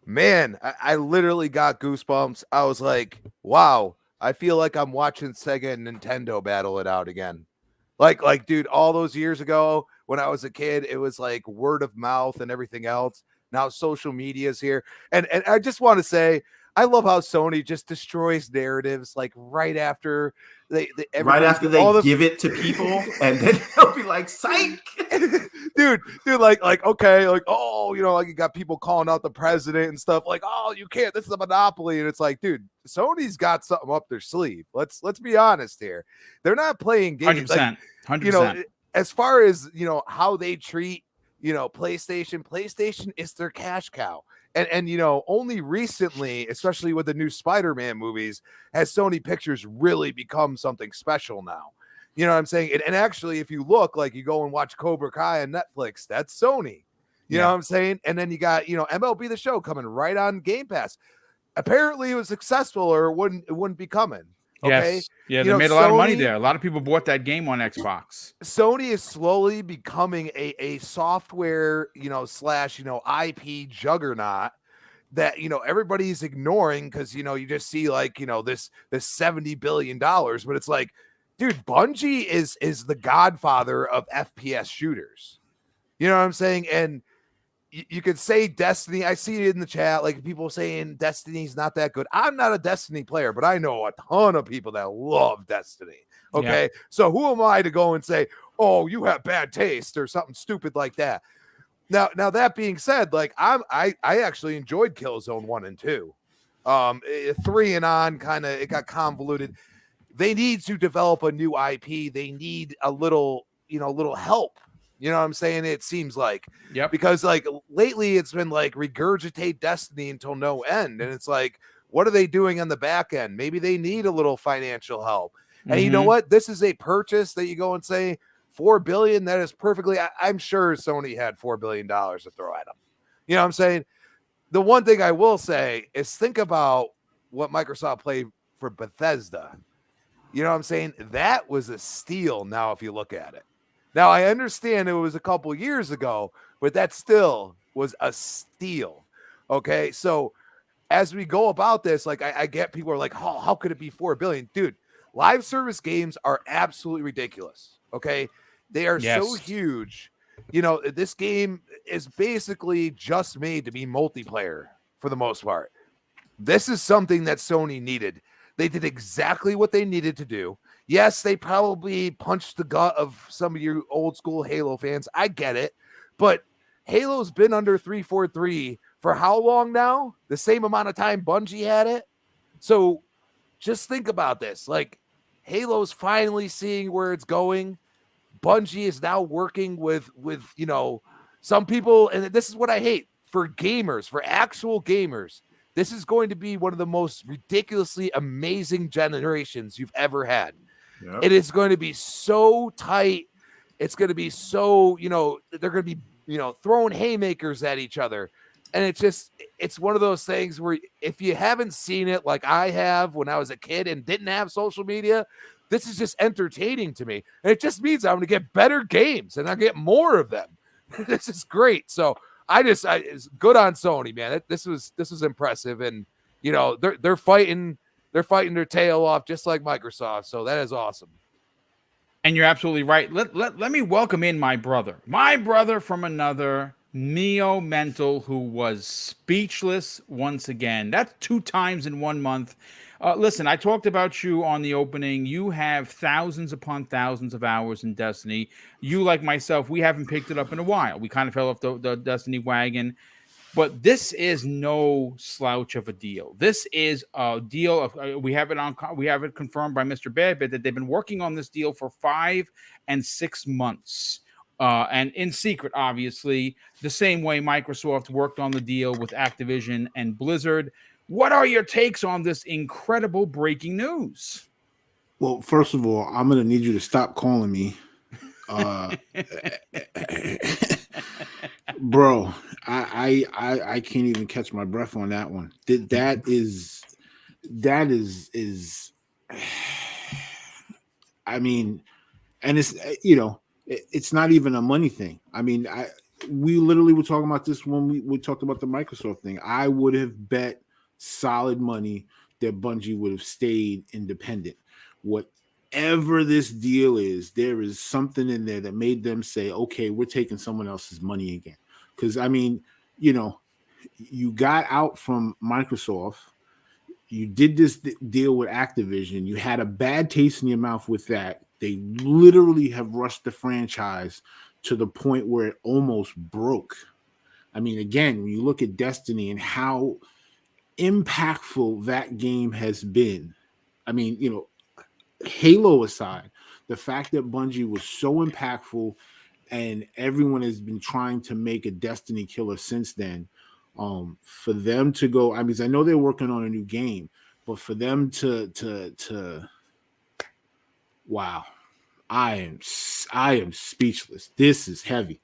man, I literally got goosebumps. I was like, wow. I feel like I'm watching Sega and Nintendo battle it out again. Like, dude, all those years ago when I was a kid, it was like word of mouth and everything else. Now social media is here. And I just want to say, I love how Sony just destroys narratives like right after they give it to people, and then they'll be like, psych. dude, like, okay, like, oh, like you got people calling out the president and stuff, like, oh, you can't, this is a monopoly. And it's like, dude, Sony's got something up their sleeve. Let's be honest here. They're not playing games. 100%. 100%. As far as how they treat PlayStation is their cash cow. And only recently, especially with the new Spider-Man movies, has Sony Pictures really become something special now. You know what I'm saying? And actually, if you look, like you go and watch Cobra Kai on Netflix, that's Sony. You know what I'm saying? And then you got, MLB The Show coming right on Game Pass. Apparently it was successful, or it wouldn't be coming. Okay. Yes. Yeah, they made a lot of money there. A lot of people bought that game on Xbox. Sony is slowly becoming a software, slash, IP juggernaut that, everybody's ignoring because, you just see like, this $70 billion, but it's like, dude, Bungie is the godfather of FPS shooters. You know what I'm saying? And you could say Destiny. I see it in the chat, like people saying Destiny's not that good. I'm not a Destiny player, but I know a ton of people that love Destiny. Okay. Yeah. So who am I to go and say, oh, you have bad taste or something stupid like that? Now that being said, like I actually enjoyed Killzone 1 and 2. 3 and on it got convoluted. They need to develop a new IP. They need a little help. You know what I'm saying? It seems like, because like lately it's been like regurgitate Destiny until no end. And it's like, what are they doing on the back end? Maybe they need a little financial help. And you know what? This is a purchase that you go and say $4 billion. That is perfectly. I'm sure Sony had $4 billion to throw at them. You know what I'm saying? The one thing I will say is think about what Microsoft played for Bethesda. You know what I'm saying? That was a steal. Now, if you look at it, now I understand it was a couple years ago, but that still was a steal. Okay. So as we go about this, like I get people are like, oh, how could it be 4 billion? Dude, live service games are absolutely ridiculous. Okay. They are so huge. You know, this game is basically just made to be multiplayer for the most part. This is something that Sony needed. They did exactly what they needed to do. Yes, they probably punched the gut of some of you old school Halo fans. I get it. But Halo's been under 343 for how long now? The same amount of time Bungie had it. So just think about this. Like, Halo's finally seeing where it's going. Bungie is now working with some people, and this is what I hate for gamers, for actual gamers. This is going to be one of the most ridiculously amazing generations you've ever had. Yep. It is going to be so tight. It's going to be so, they're going to be, throwing haymakers at each other. And it's one of those things where if you haven't seen it like I have when I was a kid and didn't have social media, this is just entertaining to me. And it just means I'm going to get better games and I get more of them. This is great. So it's good on Sony, man. This was impressive. And, they're fighting their tail off just like Microsoft. So that is awesome. And you're absolutely right. Let me welcome in my brother from another, Mio Mental, who was speechless once again. That's 2 times in 1 month. Listen, I talked about you on the opening. You have thousands upon thousands of hours in Destiny. You, like myself, we haven't picked it up in a while. We kind of fell off the Destiny wagon. But this is no slouch of a deal. This is a deal of we have it confirmed by Mr. Badbit that they've been working on this deal for 5 and 6 months. And in secret, obviously, the same way Microsoft worked on the deal with Activision and Blizzard. What are your takes on this incredible breaking news? Well, first of all, I'm going to need you to stop calling me. Bro, I can't even catch my breath on that one. That is I mean, and it's it's not even a money thing. I mean, we literally were talking about this when we talked about the Microsoft thing. I would have bet solid money that Bungie would have stayed independent. Whatever this deal is, there is something in there that made them say, okay, we're taking someone else's money again. Because, I mean, you got out from Microsoft. You did this deal with Activision. You had a bad taste in your mouth with that. They literally have rushed the franchise to the point where it almost broke. I mean, again, when you look at Destiny and how impactful that game has been, I mean, Halo aside, the fact that Bungie was so impactful and everyone has been trying to make a Destiny killer since then, for them to go, I mean, I know they're working on a new game, but for them to wow, I am speechless. This is heavy.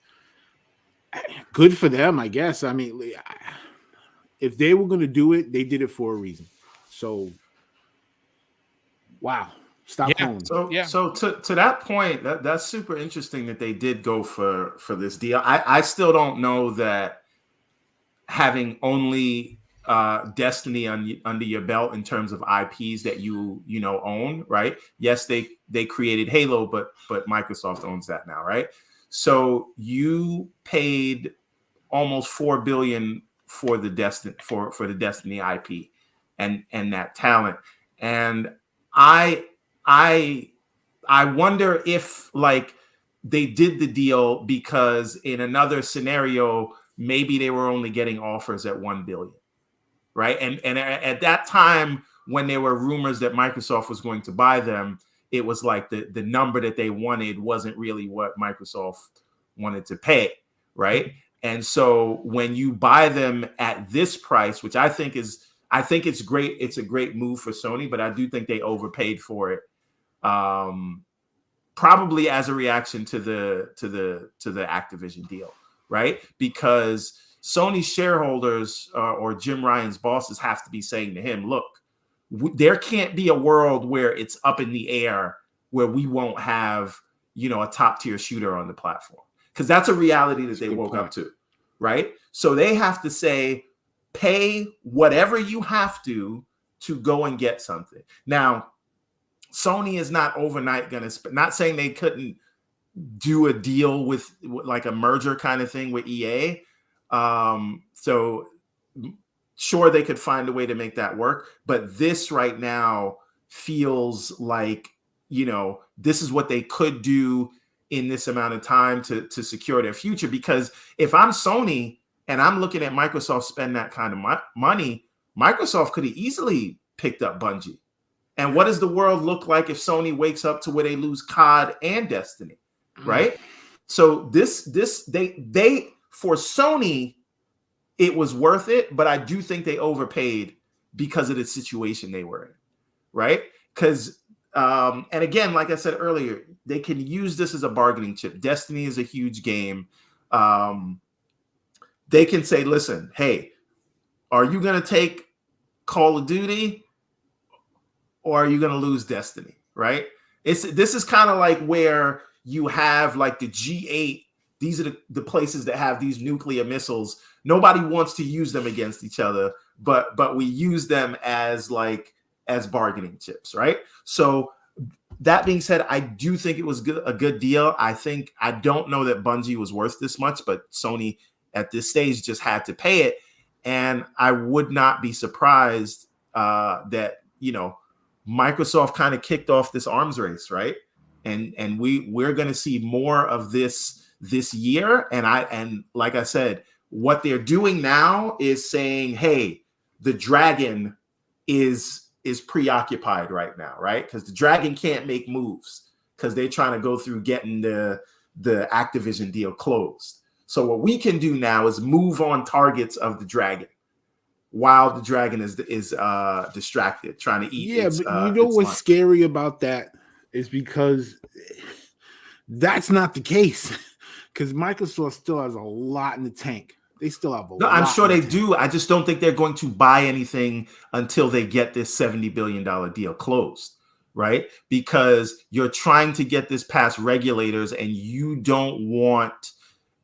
Good for them, I guess. I mean, if they were going to do it, they did it for a reason. So, wow. Stop calling. So to that point, that's super interesting that they did go for this deal. I still don't know that having only Destiny under your belt in terms of IPs that you own, right? Yes, they created Halo, but Microsoft owns that now, right? So you paid almost $4 billion for the Destiny IP and that talent. And I wonder if like they did the deal because in another scenario, maybe they were only getting offers at 1 billion, right? And at that time, when there were rumors that Microsoft was going to buy them, it was like the number that they wanted wasn't really what Microsoft wanted to pay, right? And so when you buy them at this price, which I think it's great, it's a great move for Sony, but I do think they overpaid for it. Probably as a reaction to the Activision deal, right? Because Sony shareholders or Jim Ryan's bosses have to be saying to him, look, there can't be a world where it's up in the air where we won't have, a top tier shooter on the platform, because that's a reality that they woke up to, right? So they have to say, pay whatever you have to go and get something. Now, Sony is not overnight going to not saying they couldn't do a deal with like a merger kind of thing with EA. So sure, they could find a way to make that work. But this right now feels like, this is what they could do in this amount of time to secure their future. Because if I'm Sony and I'm looking at Microsoft spend that kind of money, Microsoft could have easily picked up Bungie. And what does the world look like if Sony wakes up to where they lose COD and Destiny, right? So they for Sony, it was worth it, but I do think they overpaid because of the situation they were in, right? Because, and again, like I said earlier, they can use this as a bargaining chip. Destiny is a huge game. They can say, listen, hey, are you going to take Call of Duty? Or are you going to lose Destiny, right? This is kind of like where you have like the G8. These are the places that have these nuclear missiles. Nobody wants to use them against each other, but we use them as bargaining chips, right? So that being said, I do think it was a good deal. I don't know that Bungie was worth this much, but Sony at this stage just had to pay it. And I would not be surprised that, Microsoft kind of kicked off this arms race, right? And we're going to see more of this year. And like I said, what they're doing now is saying, hey, the dragon is preoccupied right now, right? Because the dragon can't make moves because they're trying to go through getting the Activision deal closed. So what we can do now is move on targets of the dragon, while the dragon is distracted, trying to eat. Yeah, but what's lunch. Scary about that is because that's not the case. Because Microsoft still has a lot in the tank. They still have a lot. I'm sure they do. I just don't think they're going to buy anything until they get this $70 billion deal closed, right? Because you're trying to get this past regulators, and you don't want.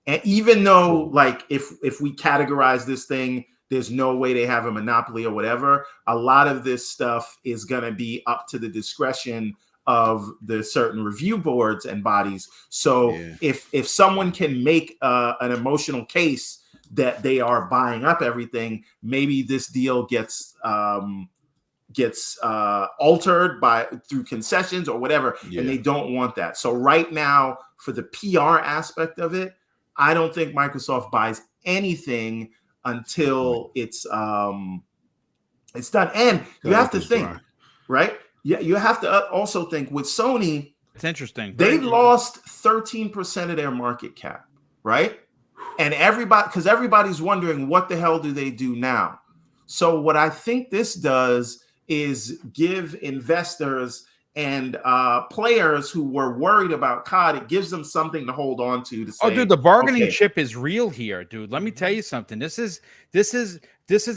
And even though, like, if we categorize this thing, there's no way they have a monopoly or whatever. A lot of this stuff is going to be up to the discretion of the certain review boards and bodies. So if someone can make an emotional case that they are buying up everything, maybe this deal gets altered through concessions or whatever, and they don't want that. So right now, for the PR aspect of it, I don't think Microsoft buys anything until it's done. And you have to think, right? Yeah, you have to also think with Sony. It's interesting. They lost 13% of their market cap, right? And everybody's wondering, what the hell do they do now? So what I think this does is give investors and players who were worried about COD, it gives them something to hold on to say, oh, dude, the bargaining chip is real here, dude. Let me tell you something. This is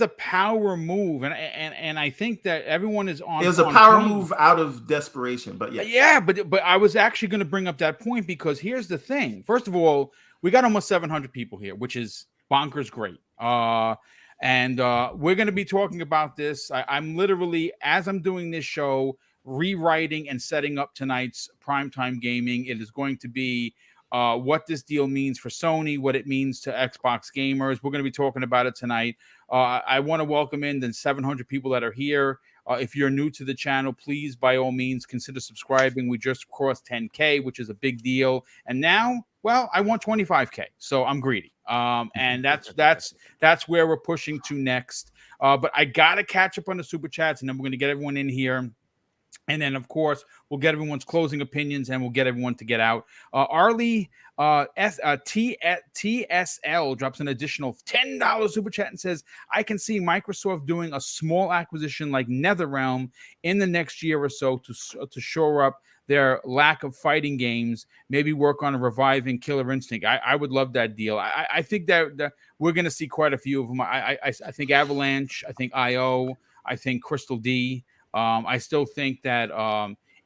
a power move, and I think that everyone is on. It was a power move out of desperation, but but I was actually going to bring up that point, because here's the thing. First of all, we got almost 700 people here, which is bonkers great. And we're going to be talking about this. I'm literally, as I'm doing this show, rewriting and setting up tonight's primetime gaming. It is going to be what this deal means for Sony, what it means to Xbox gamers. We're going to be talking about it tonight. I want to welcome in the 700 people that are here. If you're new to the channel, please, by all means, consider subscribing. We just crossed 10K, which is a big deal. And now, well, I want 25K, so I'm greedy. And that's where we're pushing to next. But I got to catch up on the super chats, and then we're going to get everyone in here. And then, of course, we'll get everyone's closing opinions, and we'll get everyone to get out. Arlie TSL drops an additional $10 super chat and says, I can see Microsoft doing a small acquisition like NetherRealm in the next year or so to shore up their lack of fighting games, maybe work on reviving Killer Instinct. I would love that deal. I think that we're going to see quite a few of them. I think Avalanche, I think IO, I think Crystal D. I still think that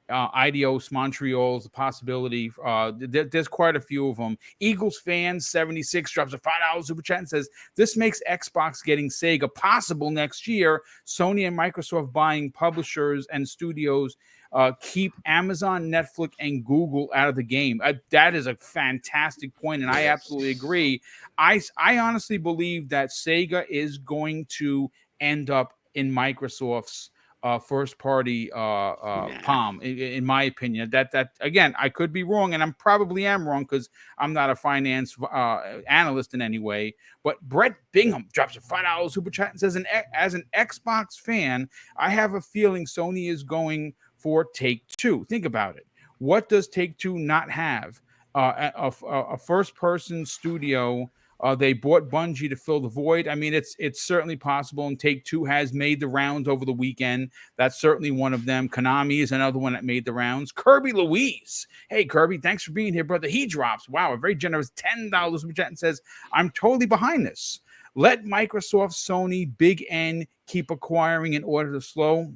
Idios Montreal is a possibility. There's quite a few of them. Eagles fans 76 drops a $5 super chat and says, this makes Xbox getting Sega possible next year. Sony and Microsoft buying publishers and studios keep Amazon, Netflix, and Google out of the game. That is a fantastic point, and I absolutely agree. I honestly believe that Sega is going to end up in Microsoft's first party palm, in my opinion. That again, I could be wrong, and I'm probably am wrong because I'm not a finance analyst in any way. But Brett Bingham drops a $5 super chat and says, as an Xbox fan, I have a feeling Sony is going for Take-Two. Think about it. What does Take-Two not have? A first-person studio. They bought Bungie to fill the void. I mean, it's certainly possible, and Take-Two has made the rounds over the weekend. That's certainly one of them. Konami is another one that made the rounds. Kirby Louise. Hey, Kirby, thanks for being here, brother. He drops, wow, a very generous $10 super chat and says, I'm totally behind this. Let Microsoft, Sony, Big N keep acquiring in order to slow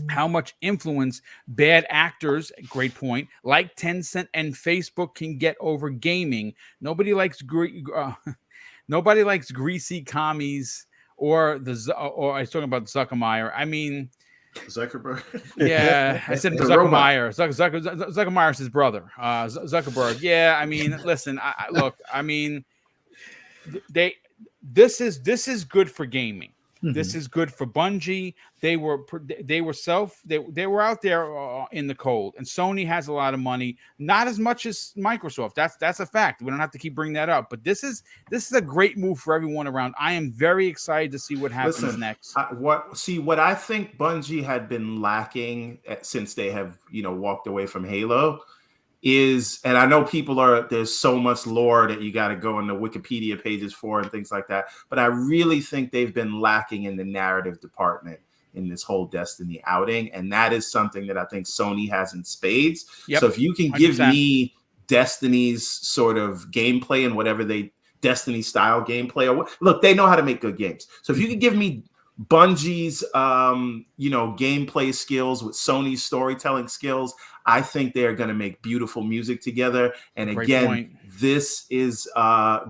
how much influence bad actors, great point, like Tencent and Facebook can get over gaming. Nobody likes greasy commies or I was talking about Zuckermeyer. I mean, Zuckerberg. Yeah, I said Zuckermeyer. Zuckermeyer's his brother. Zuckerberg. Yeah, I mean, listen. Look. I mean, this is good for gaming. Mm-hmm. This is good for Bungie. They were out there in the cold, and Sony has a lot of money, not as much as Microsoft. That's a fact. We don't have to keep bringing that up. But this is a great move for everyone around. I am very excited to see what happens next. What I think Bungie had been lacking since they have walked away from Halo is, and I know there's so much lore that you got to go on the Wikipedia pages for and things like that, but I really think they've been lacking in the narrative department in this whole Destiny outing, and that is something that I think Sony has in spades. Yep. So if you can give 100%. Me Destiny's sort of gameplay and whatever Destiny style gameplay, look, they know how to make good games. So if you could give me Bungie's gameplay skills with Sony's storytelling skills, I think they are going to make beautiful music together. And again, this is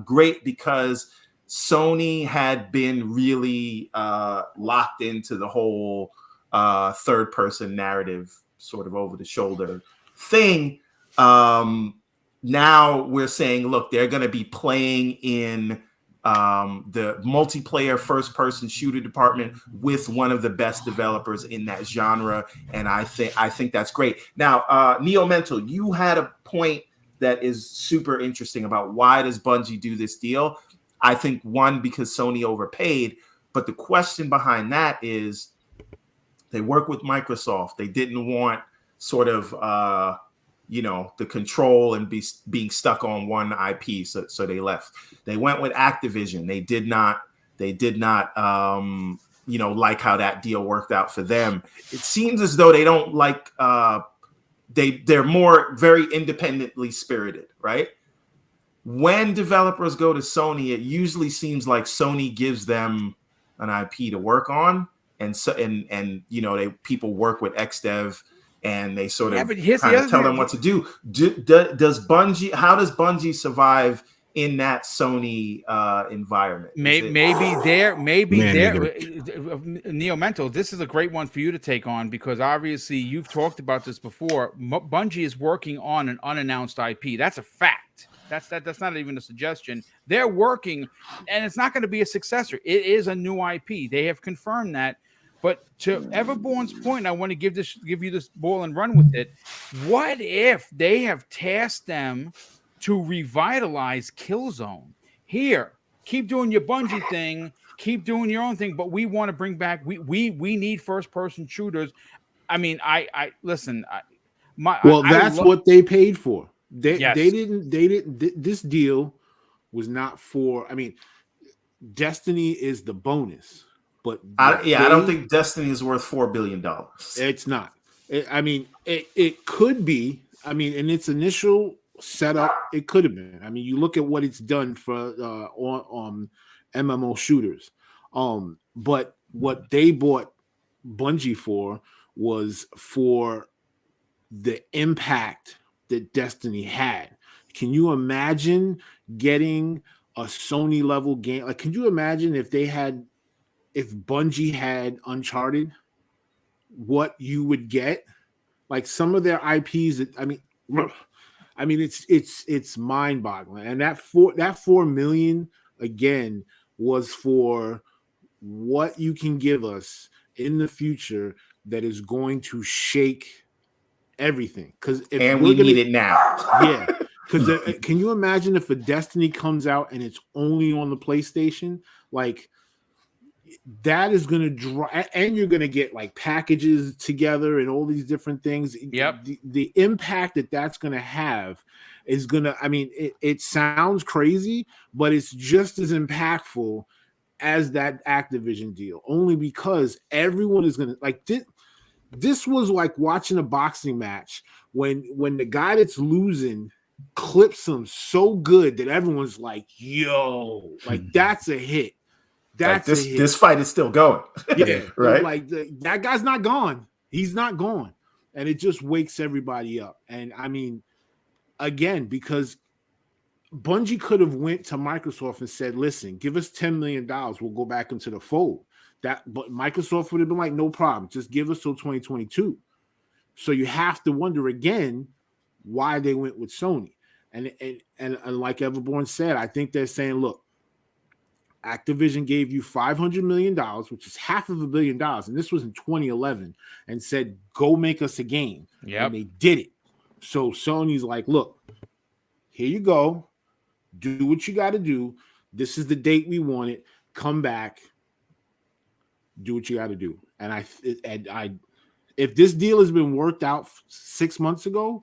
great because Sony had been really locked into the whole third person narrative sort of over the shoulder thing. Now we're saying, look, they're going to be playing in the multiplayer first-person shooter department with one of the best developers in that genre, and I think that's great. Now, Neo Mental, you had a point that is super interesting about why does Bungie do this deal? I think one, because Sony overpaid, but the question behind that is they work with Microsoft. They didn't want sort of the control and being stuck on one IP, so they left. They went with Activision. They did not like how that deal worked out for them. It seems as though they don't like they're more very independently spirited, right? When developers go to Sony, it usually seems like Sony gives them an IP to work on, and people work with XDev. And they sort of tell them what to do. Does Bungie survive in that Sony environment? Maybe Neo Mental. This is a great one for you to take on because obviously you've talked about this before. Bungie is working on an unannounced IP. That's a fact. fact. That's not even a suggestion. They're working, and it's not going to be a successor. It is a new IP. They have confirmed that. But to Everborn's point, I want to give you this ball and run with it. What if they have tasked them to revitalize Killzone? Here, keep doing your Bungie thing, keep doing your own thing, but we want to bring back. We need first person shooters. I mean, I listen. That's what they paid for. They Yes. didn't. This deal was not for. I mean, Destiny is the bonus, but I don't think Destiny is worth $4 billion. It's not. It could be. I mean, in its initial setup, it could have been. I mean, you look at what it's done for on MMO shooters. But what they bought Bungie for was for the impact that Destiny had. Can you imagine getting a Sony level game? Like, can you imagine if Bungie had Uncharted, what you would get? Like some of their IPs that it's mind-boggling. And that 4 million again was for what you can give us in the future that is going to shake everything. And we need it now. Yeah. Because can you imagine if a Destiny comes out and it's only on the PlayStation? Like, that is going to drive, and you're going to get like packages together and all these different things. Yep. The impact that's going to have is going to, I mean, it sounds crazy, but it's just as impactful as that Activision deal, only because everyone is going to like this was like watching a boxing match when the guy that's losing clips him so good that everyone's like, yo, like that's a hit. That's like this fight is still going. Yeah, right. Like that guy's not gone. He's not gone. And it just wakes everybody up. And I mean, again, because Bungie could have went to Microsoft and said, listen, give us $10 million. We'll go back into the fold. But Microsoft would have been like, no problem. Just give us till 2022. So you have to wonder again why they went with Sony. And like Everborn said, I think they're saying, look, Activision gave you $500 million, which is $500 million, and this was in 2011, and said, go make us a game. Yeah, and they did it. So Sony's like, look, here you go. Do what you got to do. This is the date we want it. Come back. Do what you got to do. And I, if this deal has been worked out 6 months ago,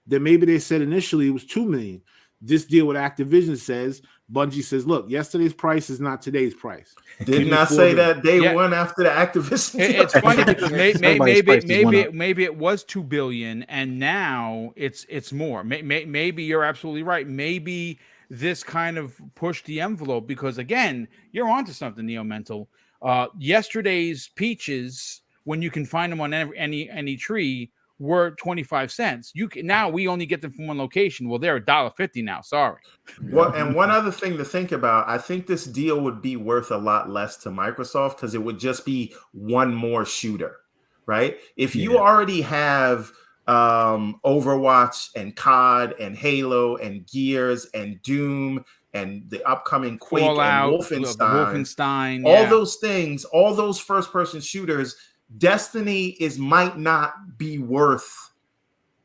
then maybe they said initially it was $2 million. This deal with Activision says, Bungie says, look, yesterday's price is not today's price. Didn't I say that day one after the Activision deal? It's funny because maybe it was $2 billion and now it's more. Maybe you're absolutely right. Maybe this kind of pushed the envelope because again, you're onto something, Neo Mental. Yesterday's peaches, when you can find them on any tree, were 25 cents. Now we only get them from one location. Well, they're $1.50 now. Sorry. Well, and one other thing to think about, I think this deal would be worth a lot less to Microsoft because it would just be one more shooter, right? If you already have Overwatch and COD and Halo and Gears and Doom and the upcoming Quake Fallout, and Wolfenstein, all those things, all those first-person shooters, Destiny might not be worth,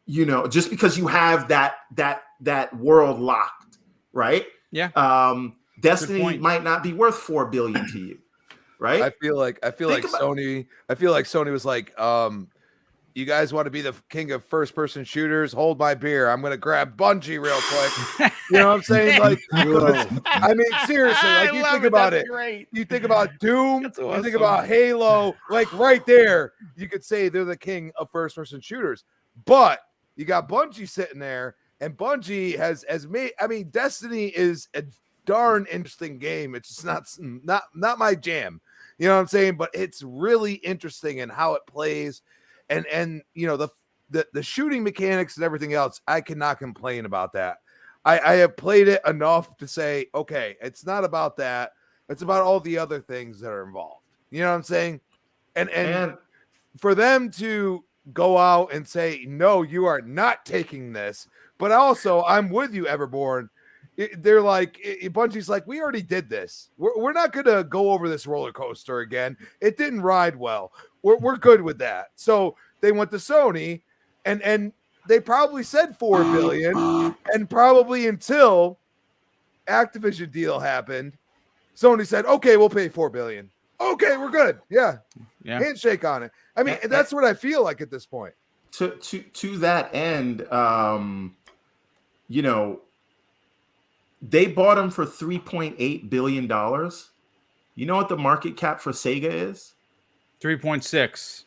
just because you have that world locked, right? Yeah. Destiny might not be worth $4 billion to you, right? I feel like Sony was like, you guys want to be the king of first-person shooters? Hold my beer. I'm going to grab Bungie real quick. You know what I'm saying? Like, I mean, seriously, like you think about it. Great. You think about Doom. Awesome. You think about Halo. Like right there, you could say they're the king of first-person shooters. But you got Bungie sitting there, and Bungie has made. I mean, Destiny is a darn interesting game. It's just not my jam. You know what I'm saying? But it's really interesting in how it plays. And the shooting mechanics and everything else, I cannot complain about that. I have played it enough to say, okay, it's not about that. It's about all the other things that are involved. You know what I'm saying? And for them to go out and say, no, you are not taking this. But also, I'm with you, Everborn. They're like, Bungie's like, we already did this. We're not going to go over this roller coaster again. It didn't ride well. We're good with that. So they went to Sony, and they probably said $4 billion, and probably until Activision deal happened, Sony said, okay, we'll pay $4 billion. Okay, we're good. Yeah. Handshake on it. I mean, that's what I feel like at this point. To that end, you know, they bought them for $3.8 billion. You know what the market cap for Sega is? 3.6.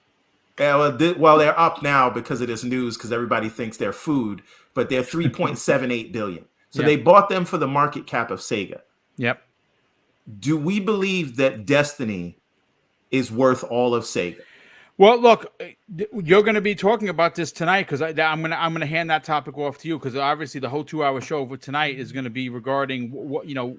Yeah, well, they're up now because of this news, because everybody thinks they're food, but they're 3.78 billion. So they bought them for the market cap of Sega. Yep. Do we believe that Destiny is worth all of Sega? Well, look, you're going to be talking about this tonight, because I'm going to hand that topic off to you, because obviously the whole 2-hour show for tonight is going to be regarding what, you know.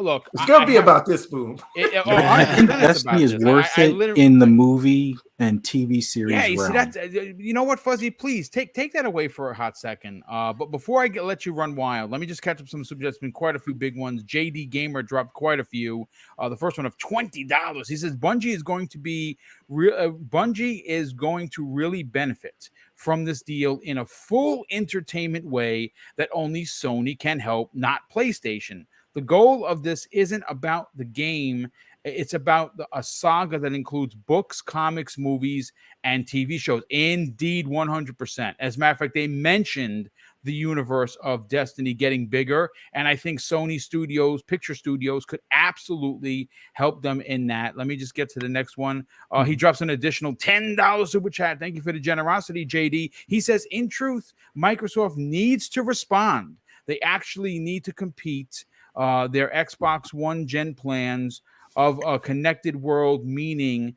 Look, it's going to be about this, Boom. I think Destiny is worth it in the movie and TV series. Yeah, you see that? You know what, Fuzzy? Please take that away for a hot second. But before I let you run wild, let me just catch up some subjects. Been quite a few big ones. JD Gamer dropped quite a few. The first one of $20. He says Bungie is going to be Bungie is going to really benefit from this deal in a full entertainment way that only Sony can help, not PlayStation. The goal of this isn't about the game. It's about a saga that includes books, comics, movies, and TV shows. Indeed, 100%. As a matter of fact, they mentioned the universe of Destiny getting bigger, and I think Sony Studios, Picture Studios, could absolutely help them in that. Let me just get to the next one. He drops an additional $10 super chat. Thank you for the generosity, JD. He says, in truth, Microsoft needs to respond. They actually need to compete. Their Xbox One Gen plans of a connected world, meaning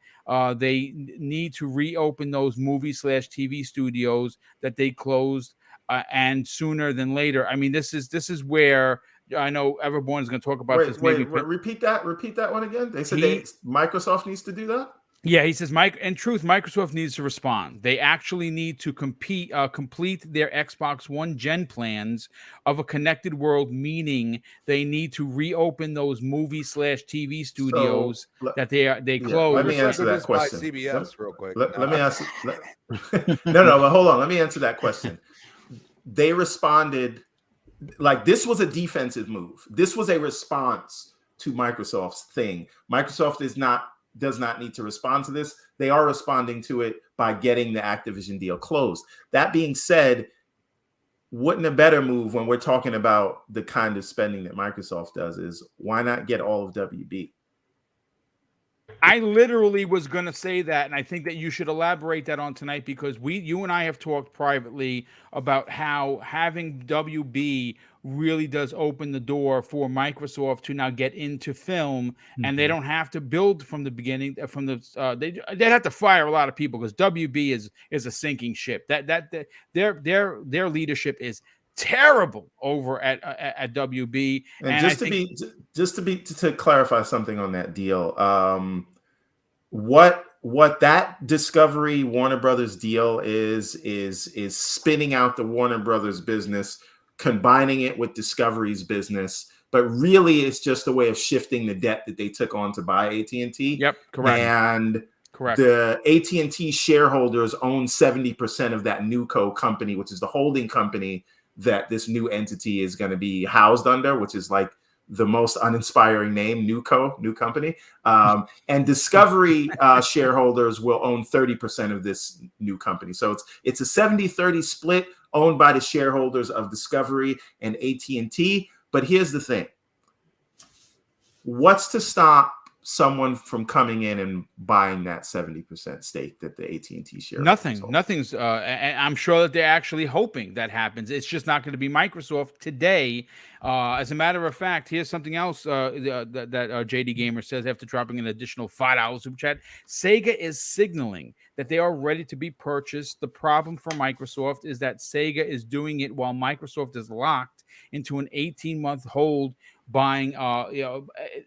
they need to reopen those movie/TV studios that they closed, and sooner than later. I mean, this is where I know Everborn is going to talk about this. Repeat that one again. They said Microsoft needs to do that. Yeah, he says, in truth, Microsoft needs to respond. They actually need to complete their Xbox One Gen plans of a connected world, meaning they need to reopen those movie/TV studios that they closed. Let me answer that question. CBS real quick. Let me ask. No, but hold on. Let me answer that question. They responded like this was a defensive move. This was a response to Microsoft's thing. Microsoft does not need to respond to this. They are responding to it by getting the Activision deal closed. That being said, wouldn't a better move when we're talking about the kind of spending that Microsoft does is why not get all of WB? I literally was going to say that, and I think that you should elaborate that on tonight, because you and I have talked privately about how having WB really does open the door for Microsoft to now get into film, and they don't have to build from the beginning. They'd have to fire a lot of people, because WB is a sinking ship. Their leadership is terrible over at WB. And to clarify something on that deal, what that Discovery Warner Brothers deal is spinning out the Warner Brothers business, combining it with Discovery's business, but really it's just a way of shifting the debt that they took on to buy AT&T. Yep, correct. And the AT&T shareholders own 70% of that NewCo company, which is the holding company that this new entity is going to be housed under, which is like the most uninspiring name, NewCo, new company. And Discovery shareholders will own 30% of this new company. So it's a 70-30 split owned by the shareholders of Discovery and AT&T. But here's the thing. What's to stop someone from coming in and buying that 70% stake that the AT&T share? Nothing's and I'm sure that they're actually hoping that happens. It's just not going to be Microsoft today. As a matter of fact, here's something else that JD Gamer says after dropping an additional $5 super chat. Sega is signaling that they are ready to be purchased. The problem for Microsoft is that Sega is doing it while Microsoft is locked into an 18-month hold buying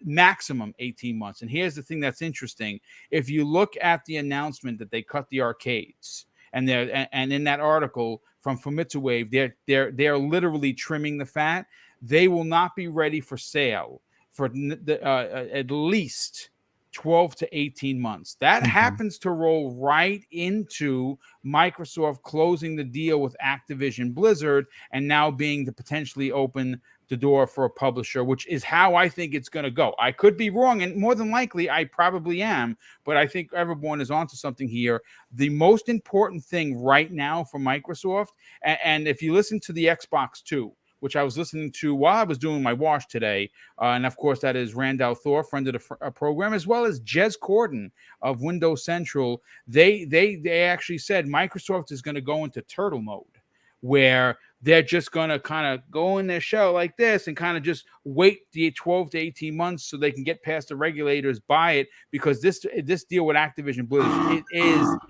maximum 18 months. And here's the thing that's interesting. If you look at the announcement that they cut the arcades, and in that article from Famitsu Wave, they're literally trimming the fat. They will not be ready for sale for at least 12 to 18 months. That happens to roll right into Microsoft closing the deal with Activision Blizzard and now being to potentially open the door for a publisher, which is how I think it's going to go. I could be wrong, and more than likely I probably am, but I think everyone is onto something here. The most important thing right now for Microsoft, and if you listen to the Xbox 2, which I was listening to while I was doing my wash today. And of course, that is Randall Thor, friend of the program, as well as Jez Corden of Windows Central. They actually said Microsoft is going to go into turtle mode, where they're just going to kind of go in their shell like this and kind of just wait the 12 to 18 months so they can get past the regulators, buy it, because this deal with Activision Blizzard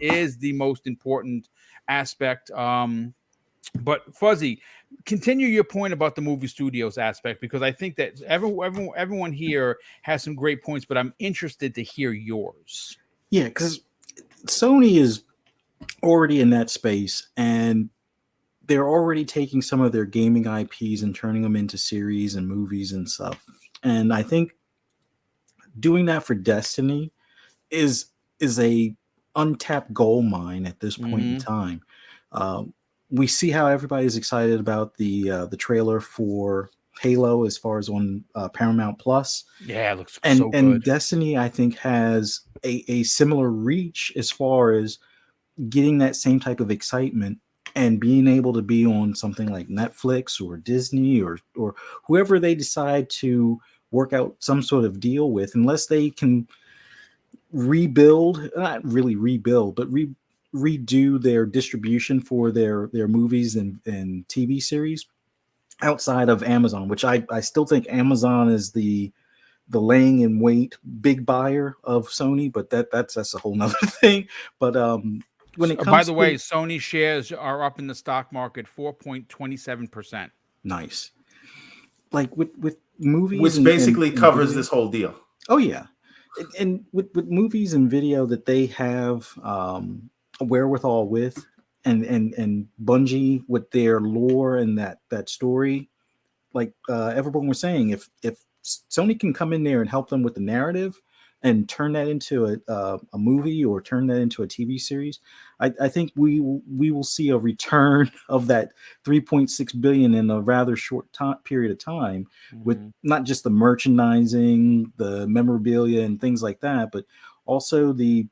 is the most important aspect. But Fuzzy, continue your point about the movie studios aspect, because I think that everyone here has some great points, but I'm interested to hear yours. Yeah, because Sony is already in that space, and they're already taking some of their gaming IPs and turning them into series and movies and stuff. And I think doing that for Destiny is a untapped gold mine at this point in time. We see how everybody's excited about the trailer for Halo as far as on Paramount Plus. Yeah, it looks so good. And Destiny, I think, has a similar reach as far as getting that same type of excitement and being able to be on something like Netflix or Disney or whoever they decide to work out some sort of deal with, unless they can not really rebuild, but redo their distribution for their movies and TV series outside of Amazon, which I still think Amazon is the laying in wait big buyer of Sony, but that's a whole nother thing. But when it comes, by the way, Sony shares are up in the stock market 4.27%. Nice. Like with movies, which basically covers this whole deal. Oh yeah, and with movies and video that they have a wherewithal with, and Bungie with their lore and that story, like everyone was saying, if Sony can come in there and help them with the narrative and turn that into a movie or turn that into a TV series, I think we will see a return of that 3.6 billion in a rather short period of time, with not just the merchandising, the memorabilia and things like that, but also the,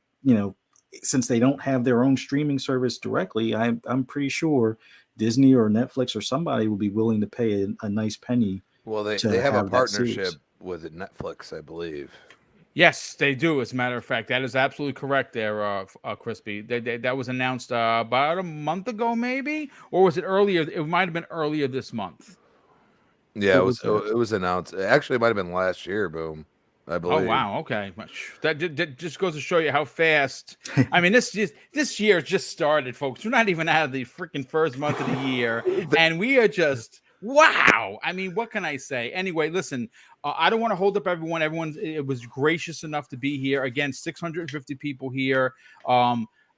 since they don't have their own streaming service directly, I'm pretty sure Disney or Netflix or somebody will be willing to pay a nice penny. Well, they have a partnership with Netflix, I believe. Yes, they do. As a matter of fact, that is absolutely correct there, Crispy. That was announced about a month ago, maybe? Or was it earlier? It might have been earlier this month. Yeah, it was announced. Actually, it might have been last year, Boom. I believe. Oh wow, okay. That just goes to show you how fast. I mean, this year just started, folks. We're not even out of the freaking first month of the year, and we are just wow. I mean, what can I say? Anyway, listen, I don't want to hold up everyone. It was gracious enough to be here again. 650 people here.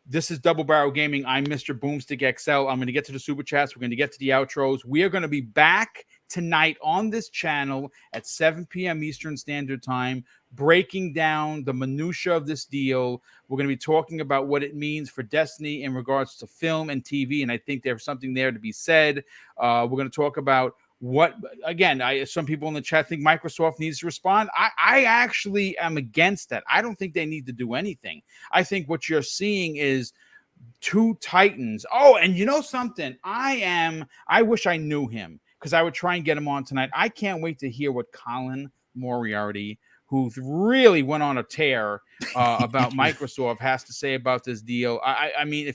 This is Double Barrel Gaming. I'm Mr. BoomStick XL. I'm going to get to the super chats. We're going to get to the outros. We are going to be back tonight on this channel at 7 p.m. Eastern Standard Time, breaking down the minutia of this deal. We're going to be talking about what it means for Destiny in regards to film and TV, and I think there's something there to be said. We're going to talk about what, again, some people in the chat think Microsoft needs to respond. I actually am against that. I don't think they need to do anything. I think what you're seeing is two titans. Oh, and you know something? I wish I knew him, because I would try and get him on tonight. I can't wait to hear what Colin Moriarty, who really went on a tear about Microsoft, has to say about this deal. I mean,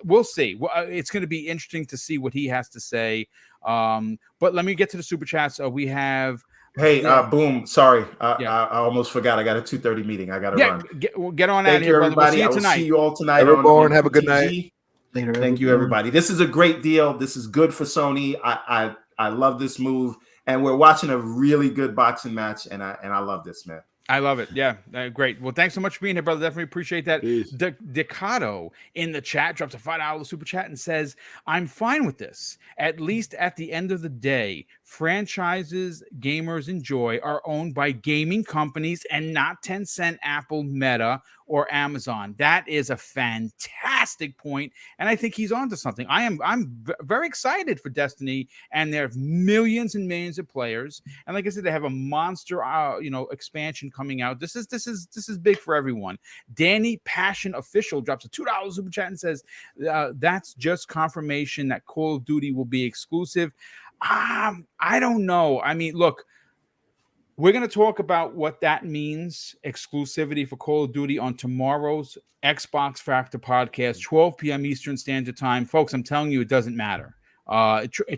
we'll see. It's going to be interesting to see what he has to say. But let me get to the super chats. We have. Hey, Boom. Sorry, I almost forgot. I got a 2:30 meeting. I got to run. Get on out of here, brother. We'll see you tonight. I will see you all tonight. Everyone, have a good night. Later. Thank you, everybody. This is a great deal. This is good for Sony. I love this move. and we're watching a really good boxing match, and I love this, man. I love it. Yeah, great. Well, thanks so much for being here, brother. Definitely appreciate that. Decado in the chat drops a $5 super chat and says, I'm fine with this. At least at the end of the day, franchises gamers enjoy are owned by gaming companies and not Tencent, Apple, Meta, or Amazon. That is a fantastic point, and I think he's onto something. I'm very excited for Destiny, and there are millions and millions of players. And like I said, they have a monster, expansion coming out. This is big for everyone. Danny Passion Official drops a $2 super chat and says, "That's just confirmation that Call of Duty will be exclusive." I don't know. I mean, look. We're going to talk about what that means, exclusivity for Call of Duty, on tomorrow's Xbox Factor podcast, 12 p.m. Eastern Standard Time. Folks, I'm telling you, it doesn't matter.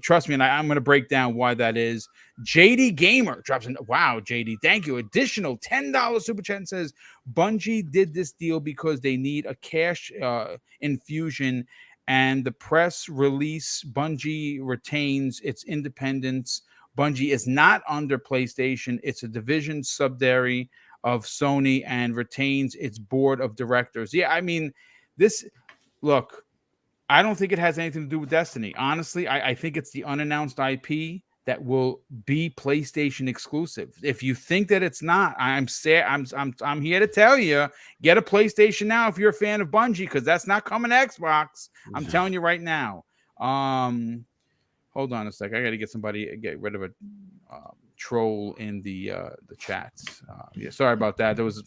Trust me, and I'm going to break down why that is. JD Gamer drops in. Wow, JD, thank you. Additional $10 super chat and says, Bungie did this deal because they need a cash infusion, and the press release, Bungie retains its independence. Bungie is not under PlayStation. It's a division subsidiary of Sony and retains its board of directors. Yeah, I mean, look, I don't think it has anything to do with Destiny. Honestly, I think it's the unannounced IP that will be PlayStation exclusive. If you think that it's not, I'm here to tell you, get a PlayStation now if you're a fan of Bungie, because that's not coming to Xbox. I'm telling you right now. Hold on a sec. I got to get rid of a troll in the chats. Yeah, sorry about that. There was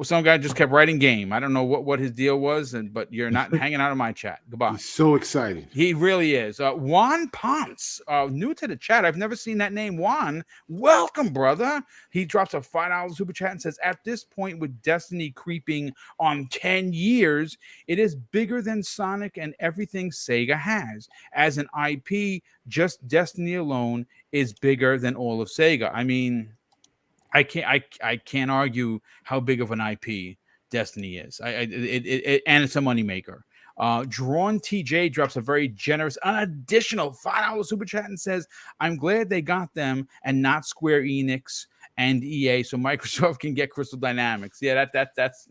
some guy just kept writing game. I don't know what his deal was, but you're not hanging out in my chat. Goodbye. He's so excited. He really is. Juan Ponce, new to the chat. I've never seen that name. Juan, welcome, brother. He drops a $5 super chat and says, at this point, with Destiny creeping on 10 years, it is bigger than Sonic and everything Sega has. As an IP, just Destiny alone is bigger than all of Sega. I mean, I can't argue how big of an IP Destiny is. And it's a moneymaker. Drawn TJ drops a very generous, an additional $5 super chat and says, I'm glad they got them and not Square Enix and EA, so Microsoft can get Crystal Dynamics. Yeah, that's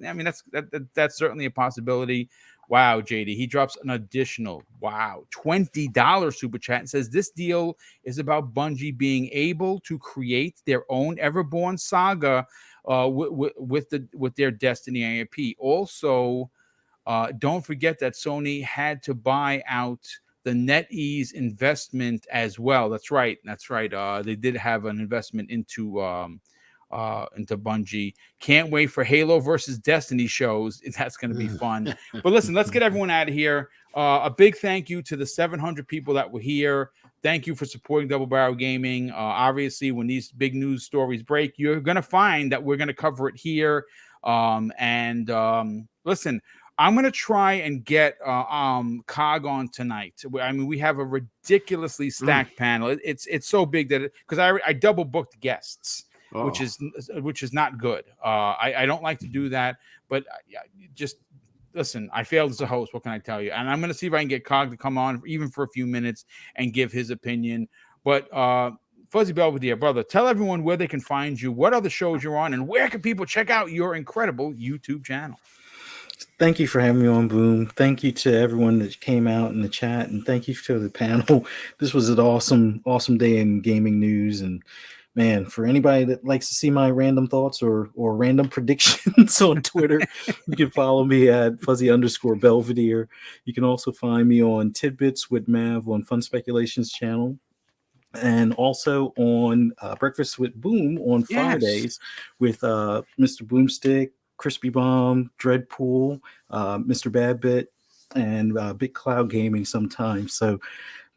certainly a possibility. Wow, JD, he drops an additional $20 super chat and says this deal is about Bungie being able to create their own Everborn saga with their Destiny IP. Also, don't forget that Sony had to buy out the NetEase investment as well. That's right. They did have an investment into Bungie. Can't wait for Halo versus Destiny shows. That's going to be fun. But listen, let's get everyone out of here. A big thank you to the 700 people that were here. Thank you for supporting Double Barrel Gaming. Obviously, when these big news stories break, you're going to find that we're going to cover it here. Listen, I'm going to try and get COG on tonight. I mean, we have a ridiculously stacked panel. It's so big that because I double booked guests. Which is not good. I don't like to do that, but just listen. I failed as a host. What can I tell you? And I'm going to see if I can get COG to come on even for a few minutes and give his opinion. But Fuzzy Belvedere, brother, tell everyone where they can find you, what other shows you're on, and where can people check out your incredible YouTube channel. Thank you for having me on, Boom. Thank you to everyone that came out in the chat, and thank you to the panel. This was an awesome day in gaming news, and man, for anybody that likes to see my random thoughts or random predictions on Twitter, you can follow me at Fuzzy_Belvedere. You can also find me on Tidbits with Mav on Fun Speculations channel, and also on Breakfast with Boom on Fridays with Mr. BoomStick, Crispy Bomb, Dreadpool, Mr. Badbit, and Big Cloud Gaming sometimes. So,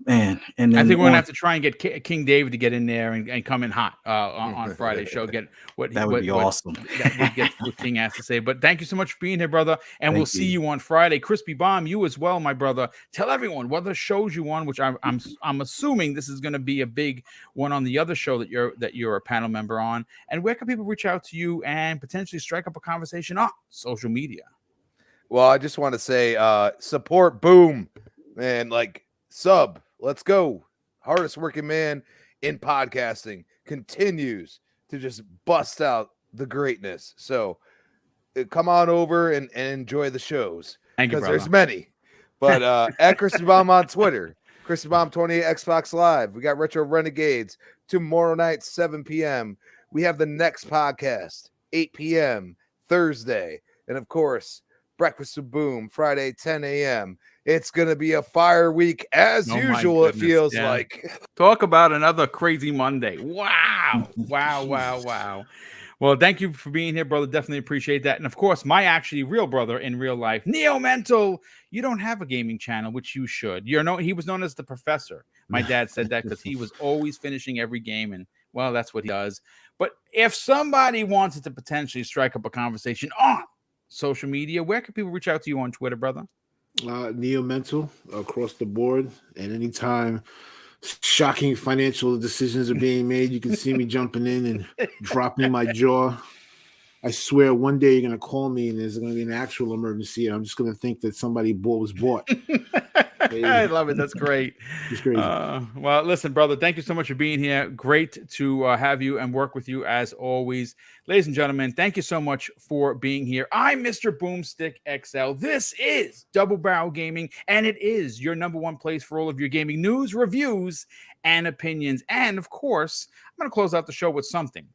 man, and then I think we're gonna have to try and get King David to get in there and come in hot on Friday show. Get what that would be awesome. That would get what King has to say. But thank you so much for being here, brother. And we'll see you on Friday. Crispy Bomb, you as well, my brother. Tell everyone what other shows you on, which I'm assuming this is going to be a big one on the other show that you're a panel member on. And where can people reach out to you and potentially strike up a conversation on social media? Well, I just want to say support Boom, man. Like sub. Let's go. Hardest working man in podcasting continues to just bust out the greatness. So come on over and enjoy the shows. Thank you, because there's brother. many. But at Christian Baum on Twitter, Christian Baum 28 Xbox Live. We got Retro Renegades tomorrow night, 7 p.m. We have the next podcast, 8 p.m. Thursday. And of course, Breakfast with Boom, Friday, 10 a.m. It's going to be a fire week as usual, it feels like. Talk about another crazy Monday. Wow. Wow. Well, thank you for being here, brother. Definitely appreciate that. And of course, my actually real brother in real life, Neo Mental. You don't have a gaming channel, which you should. He was known as the professor. My dad said that because he was always finishing every game, and well, that's what he does. But if somebody wanted to potentially strike up a conversation on social media, where can people reach out to you on Twitter, brother? Neo Mental across the board, and anytime shocking financial decisions are being made, you can see me jumping in and dropping my jaw. I swear one day you're going to call me and there's going to be an actual emergency, and I'm just going to think that somebody was bought. I love it. That's great. It's crazy. Well, listen, brother, thank you so much for being here. Great to have you and work with you as always. Ladies and gentlemen, thank you so much for being here. I'm Mr. BoomStick XL. This is Double Barrel Gaming, and it is your number one place for all of your gaming news, reviews, and opinions. And of course, I'm going to close out the show with something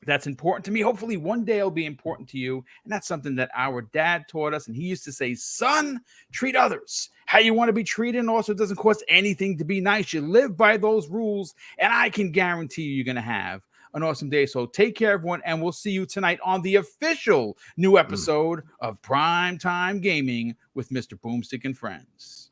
that's important to me. Hopefully one day it'll be important to you. And that's something that our dad taught us. And he used to say, son, treat others how you want to be treated. And also, it doesn't cost anything to be nice. You live by those rules. And I can guarantee you're going to have an awesome day. So take care, everyone. And we'll see you tonight on the official new episode of Primetime Gaming with Mr. Boomstick and Friends.